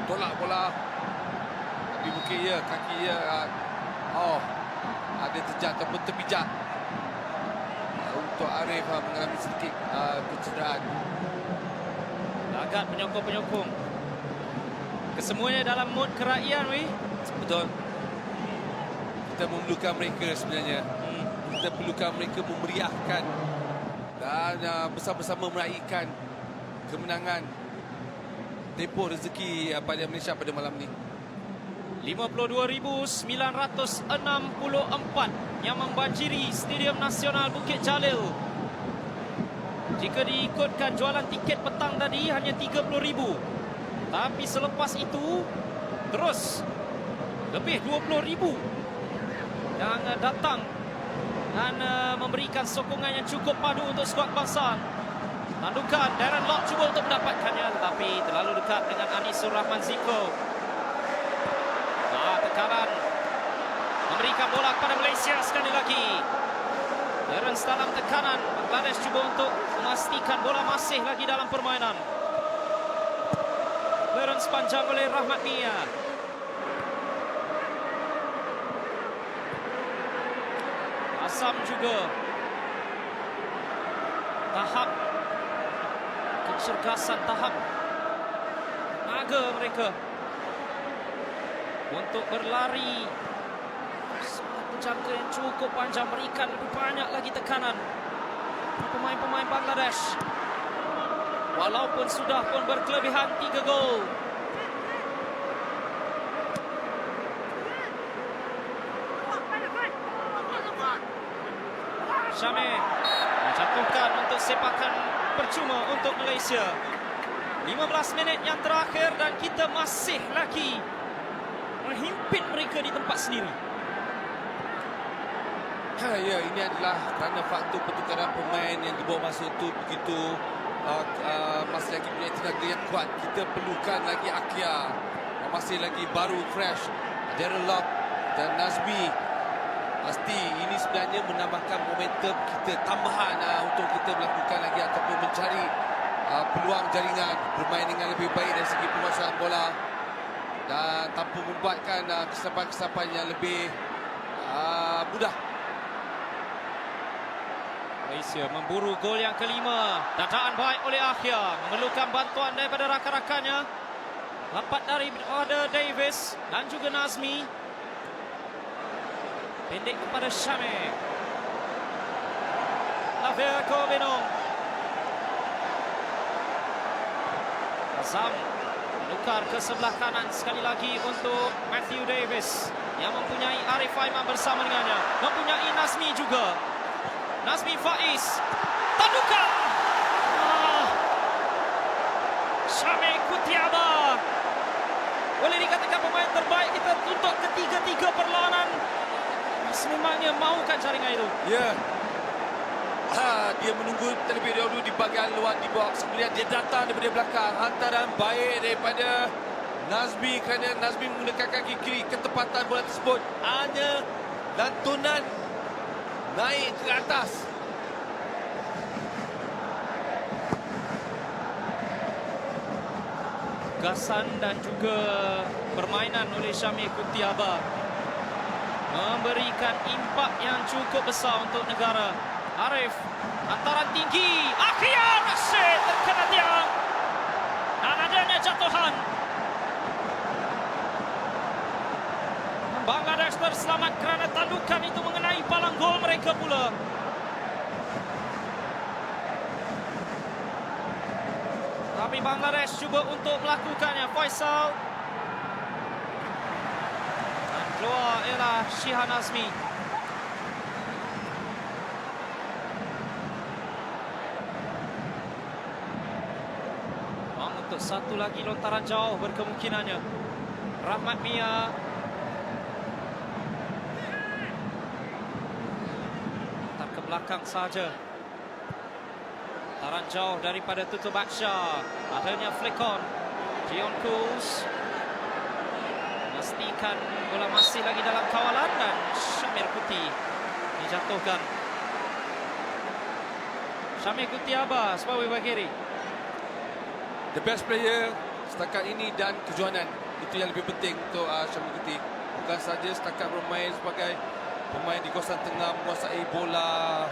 Tolak bola. Tapi mungkin kaki ada terjat ataupun terpijak. Untuk Arif mengalami sedikit kecederaan. Agak penyokong-penyokong. Kesemuanya dalam mood keraian, weh. Betul. Kita memerlukan mereka sebenarnya. Kita perlukan mereka memeriahkan dan bersama-sama meraihkan kemenangan tempoh rezeki pada Malaysia pada malam ni. 52,964 yang membanjiri Stadium Nasional Bukit Jalil. Jika diikutkan jualan tiket petang tadi hanya 30,000. Tapi selepas itu terus lebih 20,000 yang datang dan memberikan sokongan yang cukup padu untuk skuad kebangsaan. Tandukan Darren Lock cuba untuk mendapatkannya, tetapi terlalu dekat dengan Anisur Rahman Ziko. Tekanan memberikan bola kepada Malaysia sekali lagi. Terence dalam tekanan. Bangladesh cuba untuk memastikan bola masih lagi dalam permainan. Clearance panjang oleh Rahmat Mia. Asam juga. Tahap kecergasan, tahap tenaga mereka untuk berlari. Jangka yang cukup panjang, berikan lebih banyak lagi tekanan pemain-pemain Bangladesh. Walaupun sudah pun berkelebihan 3 gol. Syamir menjatuhkan untuk sepakan percuma untuk Malaysia. 15 minit yang terakhir dan kita masih lagi menghimpit mereka di tempat sendiri. Ya, ini adalah kerana faktor pertukaran pemain yang dibawa masuk itu begitu masih lagi punya tenaga yang kuat. Kita perlukan lagi Akia yang masih lagi baru, fresh. Darren Lock dan Nazmi. Pasti ini sebenarnya menambahkan momentum kita tambahan untuk kita melakukan lagi ataupun mencari peluang jaringan, bermain dengan lebih baik dari segi penguasaan bola dan tanpa membuatkan kesesapan-kesesapan yang lebih mudah. Malaysia memburu gol yang kelima. Dataan baik oleh Akhia, memerlukan bantuan daripada rakan-rakannya. Lapat daripada Davis dan juga Nazmi. Pendek kepada Syamir. Lavia Kobenong. Azam menukar ke sebelah kanan sekali lagi untuk Matthew Davis yang mempunyai Arif Aiman bersama dengannya. Mempunyai Nazmi juga. Nazmi Faiz. Tandukan. Syamil Kutiaba. Boleh dikatakan pemain terbaik kita untuk ketiga-tiga perlawanan. Sememangnya mahukan jaringan itu. Ya. Dia menunggu terlebih dahulu di bahagian luar di box. Kemudian dia datang daripada belakang. Hantaran baik daripada Nazmi kerana Nazmi menggunakan kaki kiri. Ketepatan bola tersebut hanya lantunan naik ke atas. Gasan dan juga permainan oleh Syamil Kutiaba memberikan impak yang cukup besar untuk negara. Arif, hantaran tinggi, Akhian Rashid terkena tiang dan adanya jatuhan. Bangladesh terselamat kerana tandukan itu mengenai palang gol mereka pula. Tapi Bangladesh cuba untuk melakukannya. Faisal. Dan keluar ialah Shihan Azmi. Untuk satu lagi lontaran jauh berkemungkinannya. Rahmat Mia. Lontar ke belakang saja. Lontaran jauh daripada Tutu Baksha. Adanya flick on. Dion Kuz. Memastikan bola masih lagi dalam kawalan dan Syamil Kuti dijatuhkan. Syamil Kutiaba sebagai bek kiri. The best player setakat ini dan kejohanan. Itu yang lebih penting untuk Syamil Kuti. Bukan saja setakat bermain sebagai pemain di kawasan tengah, menguasai bola,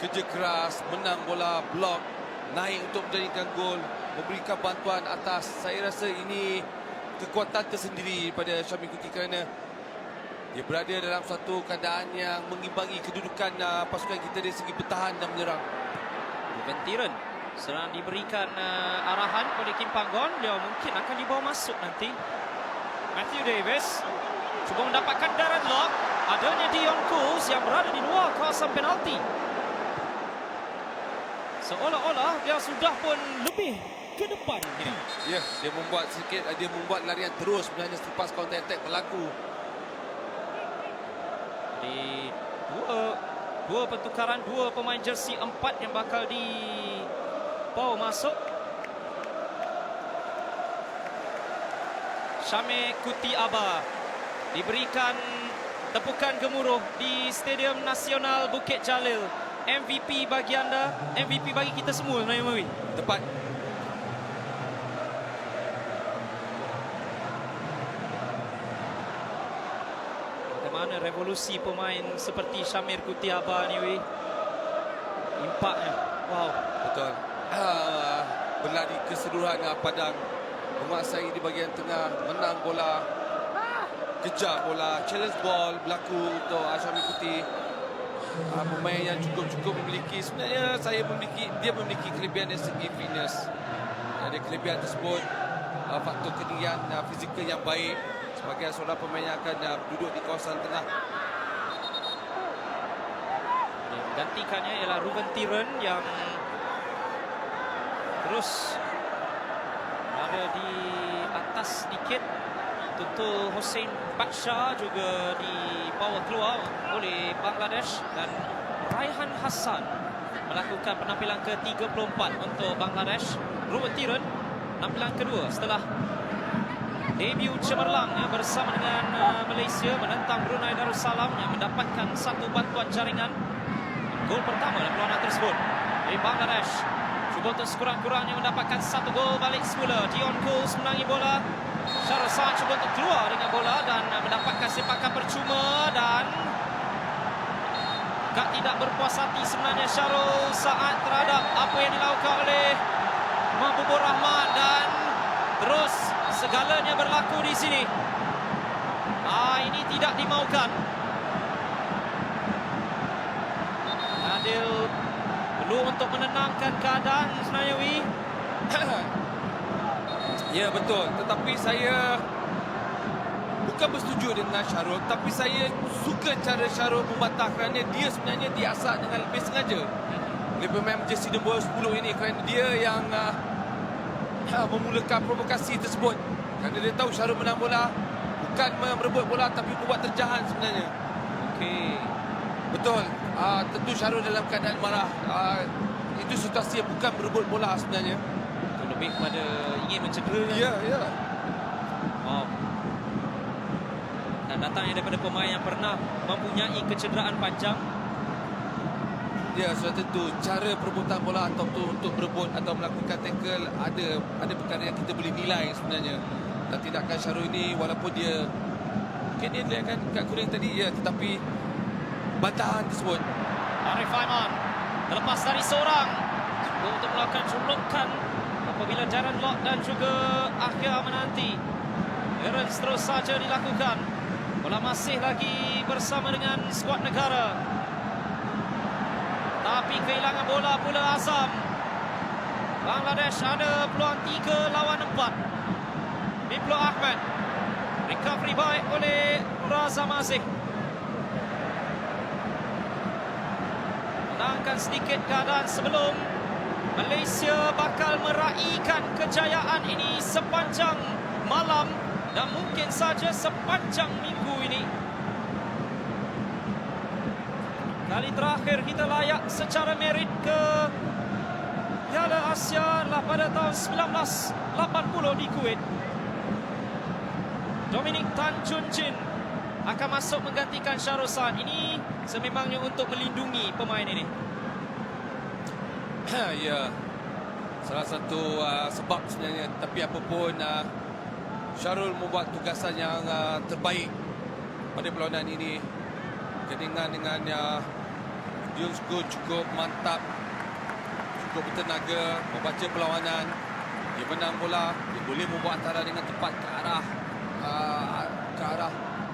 kerja keras, menang bola, blok, naik untuk menjadikan gol, memberikan bantuan atas. Saya rasa ini kekuatan tersendiri pada Syamil Kuti kerana dia berada dalam satu keadaan yang mengimbangi kedudukan pasukan kita dari segi bertahan dan menyerang. Ruben Tiren sedang diberikan arahan oleh Kim Panggon. Dia mungkin akan dibawa masuk nanti. Matthew Davis cuba mendapatkan Darren Lock. Adanya Dion Kuz yang berada di luar kawasan penalti. Seolah-olah dia sudah pun lebih ke depan ini. Ya, dia membuat larian terus sebenarnya selepas counter attack berlaku. Di dua pertukaran, dua pemain jersey 4 yang bakal dibawa masuk. Syamil Kutiaba diberikan tepukan gemuruh di Stadium Nasional Bukit Jalil. MVP bagi anda, MVP bagi kita semua sebenarnya, Mawi. Tepat. Bagaimana revolusi pemain seperti Syamil Kutiaba ni, Wi? Impaknya, wow. Betul. Berlari keseluruhan padang, menguasai di bahagian tengah, menang bola, kejar bola, challenge ball berlaku untuk Syamil Kuti. Pemain yang cukup memiliki, sebenarnya dia memiliki kelebihan dari segi fitness. Ada kelebihan tersebut, faktor ketinggian fizikal yang baik sebagai seorang pemain yang akan duduk di kawasan tengah. Gantikannya ialah Ruben Tiren yang terus berada di atas sedikit. Tutu Hossein Baksha juga dibawa keluar oleh Bangladesh dan Raihan Hassan melakukan penampilan ke-34 untuk Bangladesh. Ruben Tiren penampilan kedua setelah debut cemerlang bersama dengan Malaysia menentang Brunei Darussalam yang mendapatkan satu bantuan jaringan. Gol pertama dalam perlawanan tersebut dari Bangladesh. Cuba untuk sekurang-kurangnya mendapatkan satu gol balik semula. Dion Kuz menangi bola. Syarul Saad cuba untuk keluar dengan bola dan mendapatkan sepakan percuma dan tidak berpuas hati sebenarnya Syarul Saad terhadap apa yang dilakukan oleh Mahbubur Rahman dan terus segalanya berlaku di sini. Ini tidak dimaukan. Adil perlu untuk menenangkan keadaan sebenarnya, Wi. Ya, betul. Tetapi saya bukan bersetuju dengan Syarul, tapi saya suka cara Syarul membantah kerana dia sebenarnya diasak dengan lebih sengaja oleh pemain jersey nombor 10 ini, kerana dia yang memulakan provokasi tersebut. Kerana dia tahu Syarul menang bola bukan merebut bola tapi membuat terjahan sebenarnya. Okey. Betul. Tentu Syarul dalam keadaan marah. Itu situasi yang bukan merebut bola sebenarnya. Itu lebih pada ingin mencedera. Ya, ya. Wow. Dan datangnya daripada pemain yang pernah mempunyai kecederaan panjang. Ya, sudah tentu cara perebutan bola atau untuk berebut atau melakukan tackle ada perkara yang kita boleh nilai sebenarnya. Dan tindakan Syarul ini walaupun dia mungkin dia lihatkan kat kuning tadi ya, tetapi bantahan tersebut. Arif Aiman terlepas dari seorang, cuba untuk melakukan julukan apabila Darren Lock dan juga Ahya menanti. Clearance terus saja dilakukan. Bola masih lagi bersama dengan skuad negara. Tapi kehilangan bola pula Azam. Bangladesh ada peluang 3 lawan 4. Biplo Ahmed. Recovery baik oleh Raza Mazih. Menangkan sedikit keadaan sebelum Malaysia bakal meraihkan kejayaan ini sepanjang malam dan mungkin saja sepanjang minggu ini. Kali terakhir kita layak secara merit ke Piala Asia adalah pada tahun 1980 di Kuwait. Dominic Tan Jun Jin akan masuk menggantikan Syarul Sa'ad. Ini sememangnya untuk melindungi pemain ini. Ya, salah satu sebab sebenarnya. Tapi apapun, Syarul membuat tugasan yang terbaik pada perlawanan ini. Berkaitan dengan dia cukup mantap, cukup bertenaga, membaca perlawanan. Dia menang bola, dia boleh membuat hantaran dengan tepat ke arah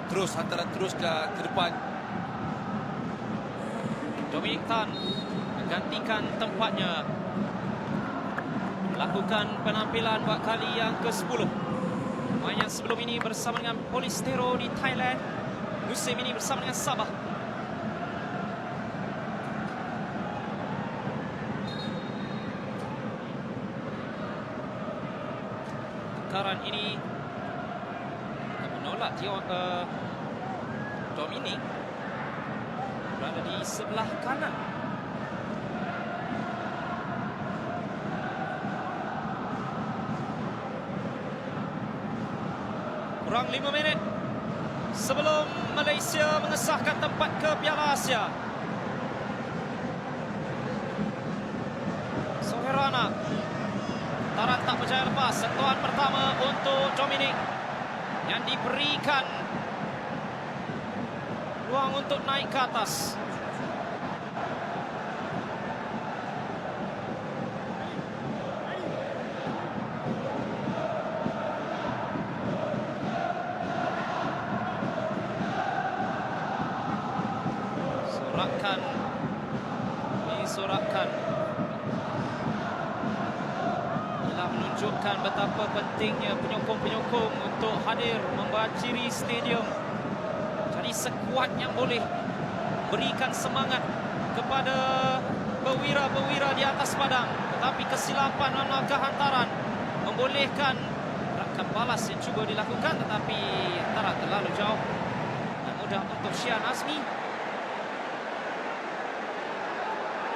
terus, hantaran terus ke depan. Dominic Tan menggantikan tempatnya, melakukan penampilan buat kali yang ke-10. Pemain yang sebelum ini bersama dengan Polistero di Thailand, musim ini bersama dengan Sabah. Tekaran ini menolak Dominic berada di sebelah kanan. Kurang 5 minit sebelum Malaysia mengesahkan tempat ke Piala Asia. Soherana, taran tak berjaya lepas. Sentuhan pertama untuk Dominic yang diberikan ruang untuk naik ke atas. Disorakkan. Ialah menunjukkan betapa pentingnya penyokong-penyokong untuk hadir membaciri stadium. Jadi sekuat yang boleh berikan semangat kepada pewira-pewira di atas padang. Tetapi kesilapan melangkah hantaran membolehkan gerakan balas yang cuba dilakukan, tetapi hantaran terlalu jauh dan mudah untuk Shihan Azmi.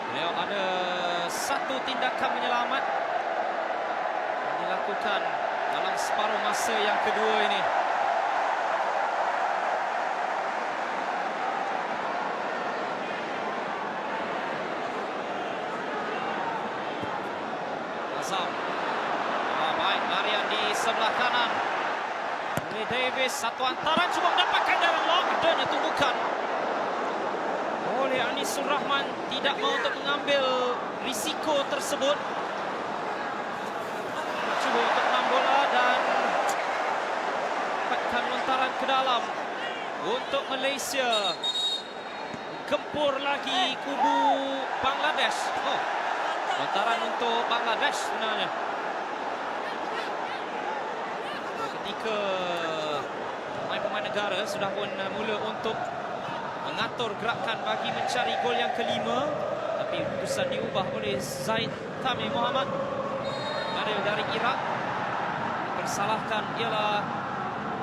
Beliau ada satu tindakan menyelamat yang dilakukan dalam separuh masa yang kedua ini. Azam. Baik, larian di sebelah kanan. Lee Davis, satu hantaran cuba mendapatkan Darren Lock. Adanya tumbukan oleh Anisul Rahman, tidak mahu untuk mengambil risiko tersebut. Cuba untuk menang bola dan dapatkan lontaran ke dalam untuk Malaysia. Gempur lagi kubu Bangladesh. Lontaran untuk Bangladesh sebenarnya. ketika pemain-pemain negara sudah pun mula untuk mengatur gerakan bagi mencari gol yang kelima, tapi keputusan diubah oleh Zaid Tamim Muhammad dari Iraq. Bersalahkan ialah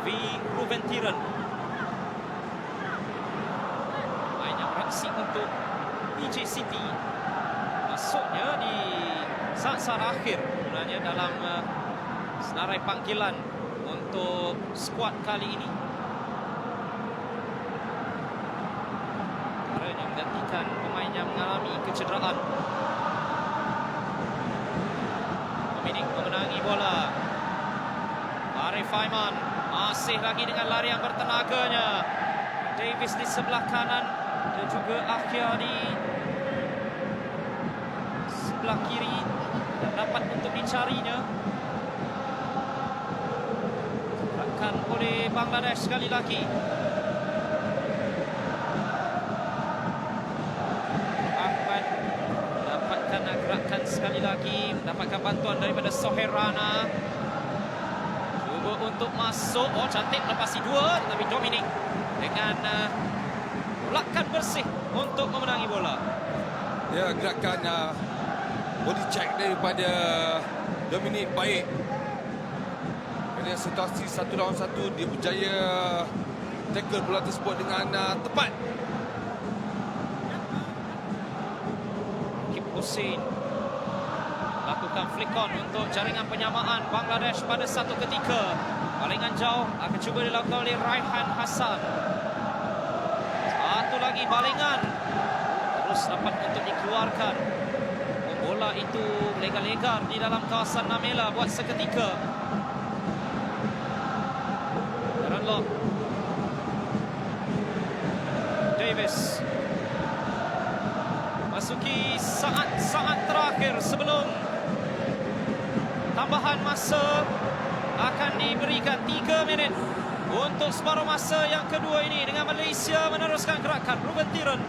V. Ruben Tiran. Main yang beraksi untuk PJ City. Masuknya di saat-saat akhir sebenarnya dalam senarai panggilan untuk skuad kali ini. Kerana menggantikan pemain yang mengalami kecederaan. Dominic memenangi bola. Arif Aiman masih lagi dengan larian bertenaganya. Davis di sebelah kanan dan juga Akhia di sebelah kiri dan dapat untuk dicarinya. Gerakan oleh Bangladesh sekali lagi. Ahmad mendapatkan gerakan sekali lagi, mendapatkan bantuan daripada Sohail Rana. Cuba untuk masuk. Oh, cantik lepasi dua, tapi Dominic dengan tolakan bersih untuk memenangi bola. Ya, gerakan body check daripada Dominic baik. Pada situasi 1 lawan 1, dia berjaya tackle bola tersebut dengan tepat. Kip Hussein lakukan flick on untuk jaringan penyamaan Bangladesh pada satu ketika. Balingan jauh akan cuba dilakukan oleh Raihan Hassan. Satu lagi balingan. Terus dapat untuk dikeluarkan. Bola itu legar-legar di dalam kawasan Namela buat seketika. Ranlock. Davis. Masuki saat-saat terakhir sebelum tambahan masa akan diberikan 3 minit untuk separuh masa yang kedua ini dengan Malaysia meneruskan gerakan. Ruben Tiran,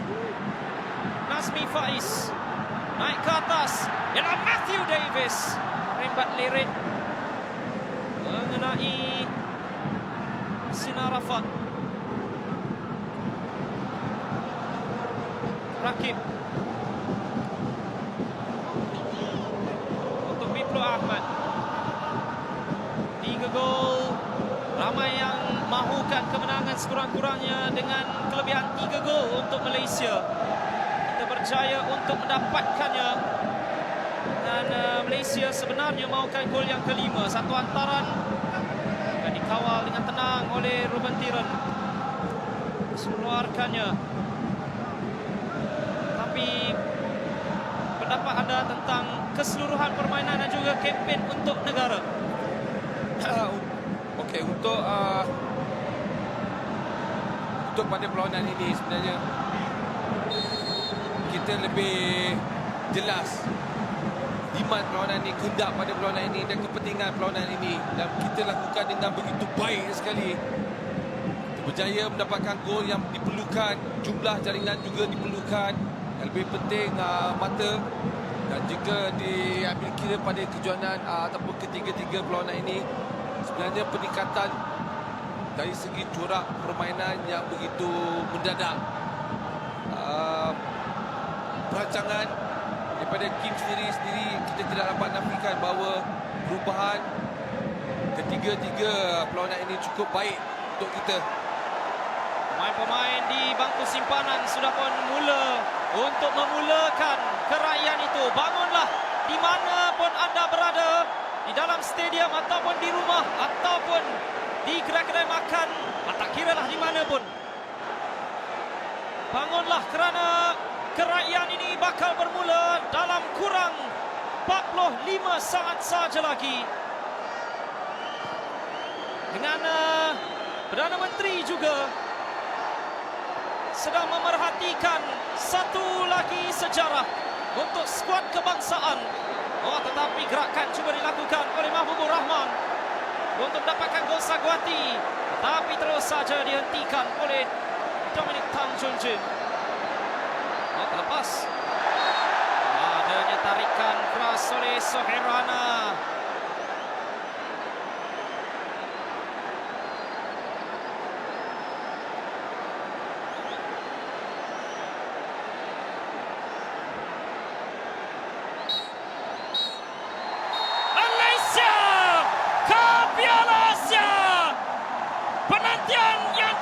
Nazmi Faiz naik ke atas. Ialah Matthew Davis. Rembat lirik mengenai Sinar Rafat. Rakib untuk Biplo Ahmad. 3 gol. Ramai yang mahukan kemenangan sekurang-kurangnya dengan kelebihan 3 gol untuk Malaysia. Kita berjaya untuk mendapatkannya. Dan Malaysia sebenarnya mahukan gol yang kelima. Satu hantaran akan dikawal dengan tenang oleh Ruben Tiran. Mengeluarkannya. Tapi pendapat anda tentang keseluruhan permainan dan juga kempen untuk negara? Okey, untuk pada perlawanan ini sebenarnya kita lebih jelas demand perlawanan ini, kehendak pada perlawanan ini dan kepentingan perlawanan ini, dan kita lakukan dengan begitu baik sekali. Kita berjaya mendapatkan gol yang diperlukan, jumlah jaringan juga diperlukan. Yang lebih penting mata, dan juga diambil kira pada kejohanan ataupun ketiga-tiga perlawanan ini. Sebenarnya peningkatan dari segi corak permainan yang begitu mendadak. Perancangan daripada Kim sendiri kita tidak dapat nafikan bahawa perubahan ketiga-tiga perlawanan ini cukup baik untuk kita. Pemain-pemain di bangku simpanan sudah pun mula untuk memulakan keraian itu. Bangunlah di mana pun anda berada, di dalam stadium ataupun di rumah ataupun di kedai-kedai makan, tak kiralah di mana pun. Bangunlah kerana keraian ini bakal bermula dalam kurang 45 saat saja lagi. Dengan Perdana Menteri juga sedang memerhatikan satu lagi sejarah untuk skuad kebangsaan. Oh, tetapi gerakan cuba dilakukan oleh Mahbubur Rahman untuk mendapatkan gol Sagwati, tapi terus saja dihentikan oleh Dominic Tang Junjun. Oh, terlepas. Adanya tarikan keras oleh Sohail Rana.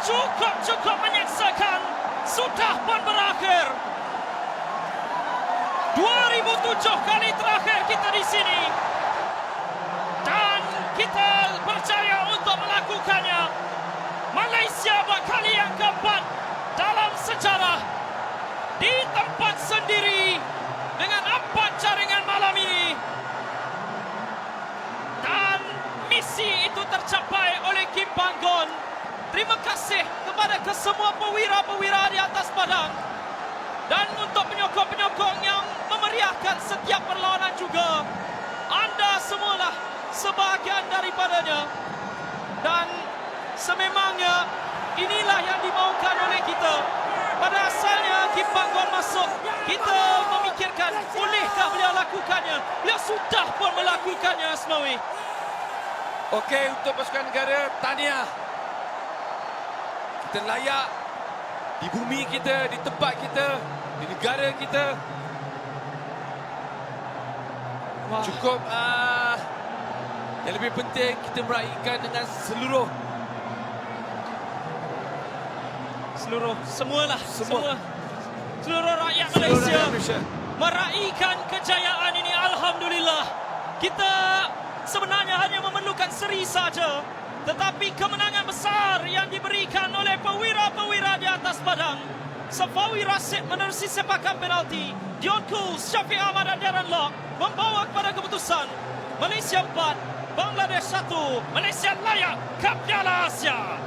cukup menyaksakan. Sudah pun berakhir. 2007 kali terakhir kita di sini. Dan kita berjaya untuk melakukannya. Malaysia buat kali yang keempat dalam sejarah. Di tempat sendiri dengan 4 jaringan malam ini. Dan misi itu tercapai oleh Kim Panggon. Terima kasih kepada kesemua perwira-perwira di atas padang. Dan untuk penyokong-penyokong yang memeriahkan setiap perlawanan juga. Anda semualah sebahagian daripadanya. Dan sememangnya inilah yang dimaukan oleh kita. Pada asalnya Kim Panggon masuk, kita memikirkan bolehkah beliau lakukannya. Beliau sudah pun melakukannya, Asmawi. Okey, untuk pasukan negara, tahniah. Kita layak di bumi kita, di tempat kita, di negara kita. Wah. Cukup yang lebih penting kita meraihkan dengan seluruh seluruh rakyat Malaysia meraihkan kejayaan ini. Alhamdulillah. Kita sebenarnya hanya memerlukan seri saja, tetapi kemenangan besar yang diberikan oleh perwira-perwira di atas padang. Safawi Rashid menerusi sepakan penalti. Dion Kools, Syafiq Ahmad dan Darren Lock membawa kepada keputusan. Malaysia 4, Bangladesh 1. Malaysia layak Kap Piala Asia.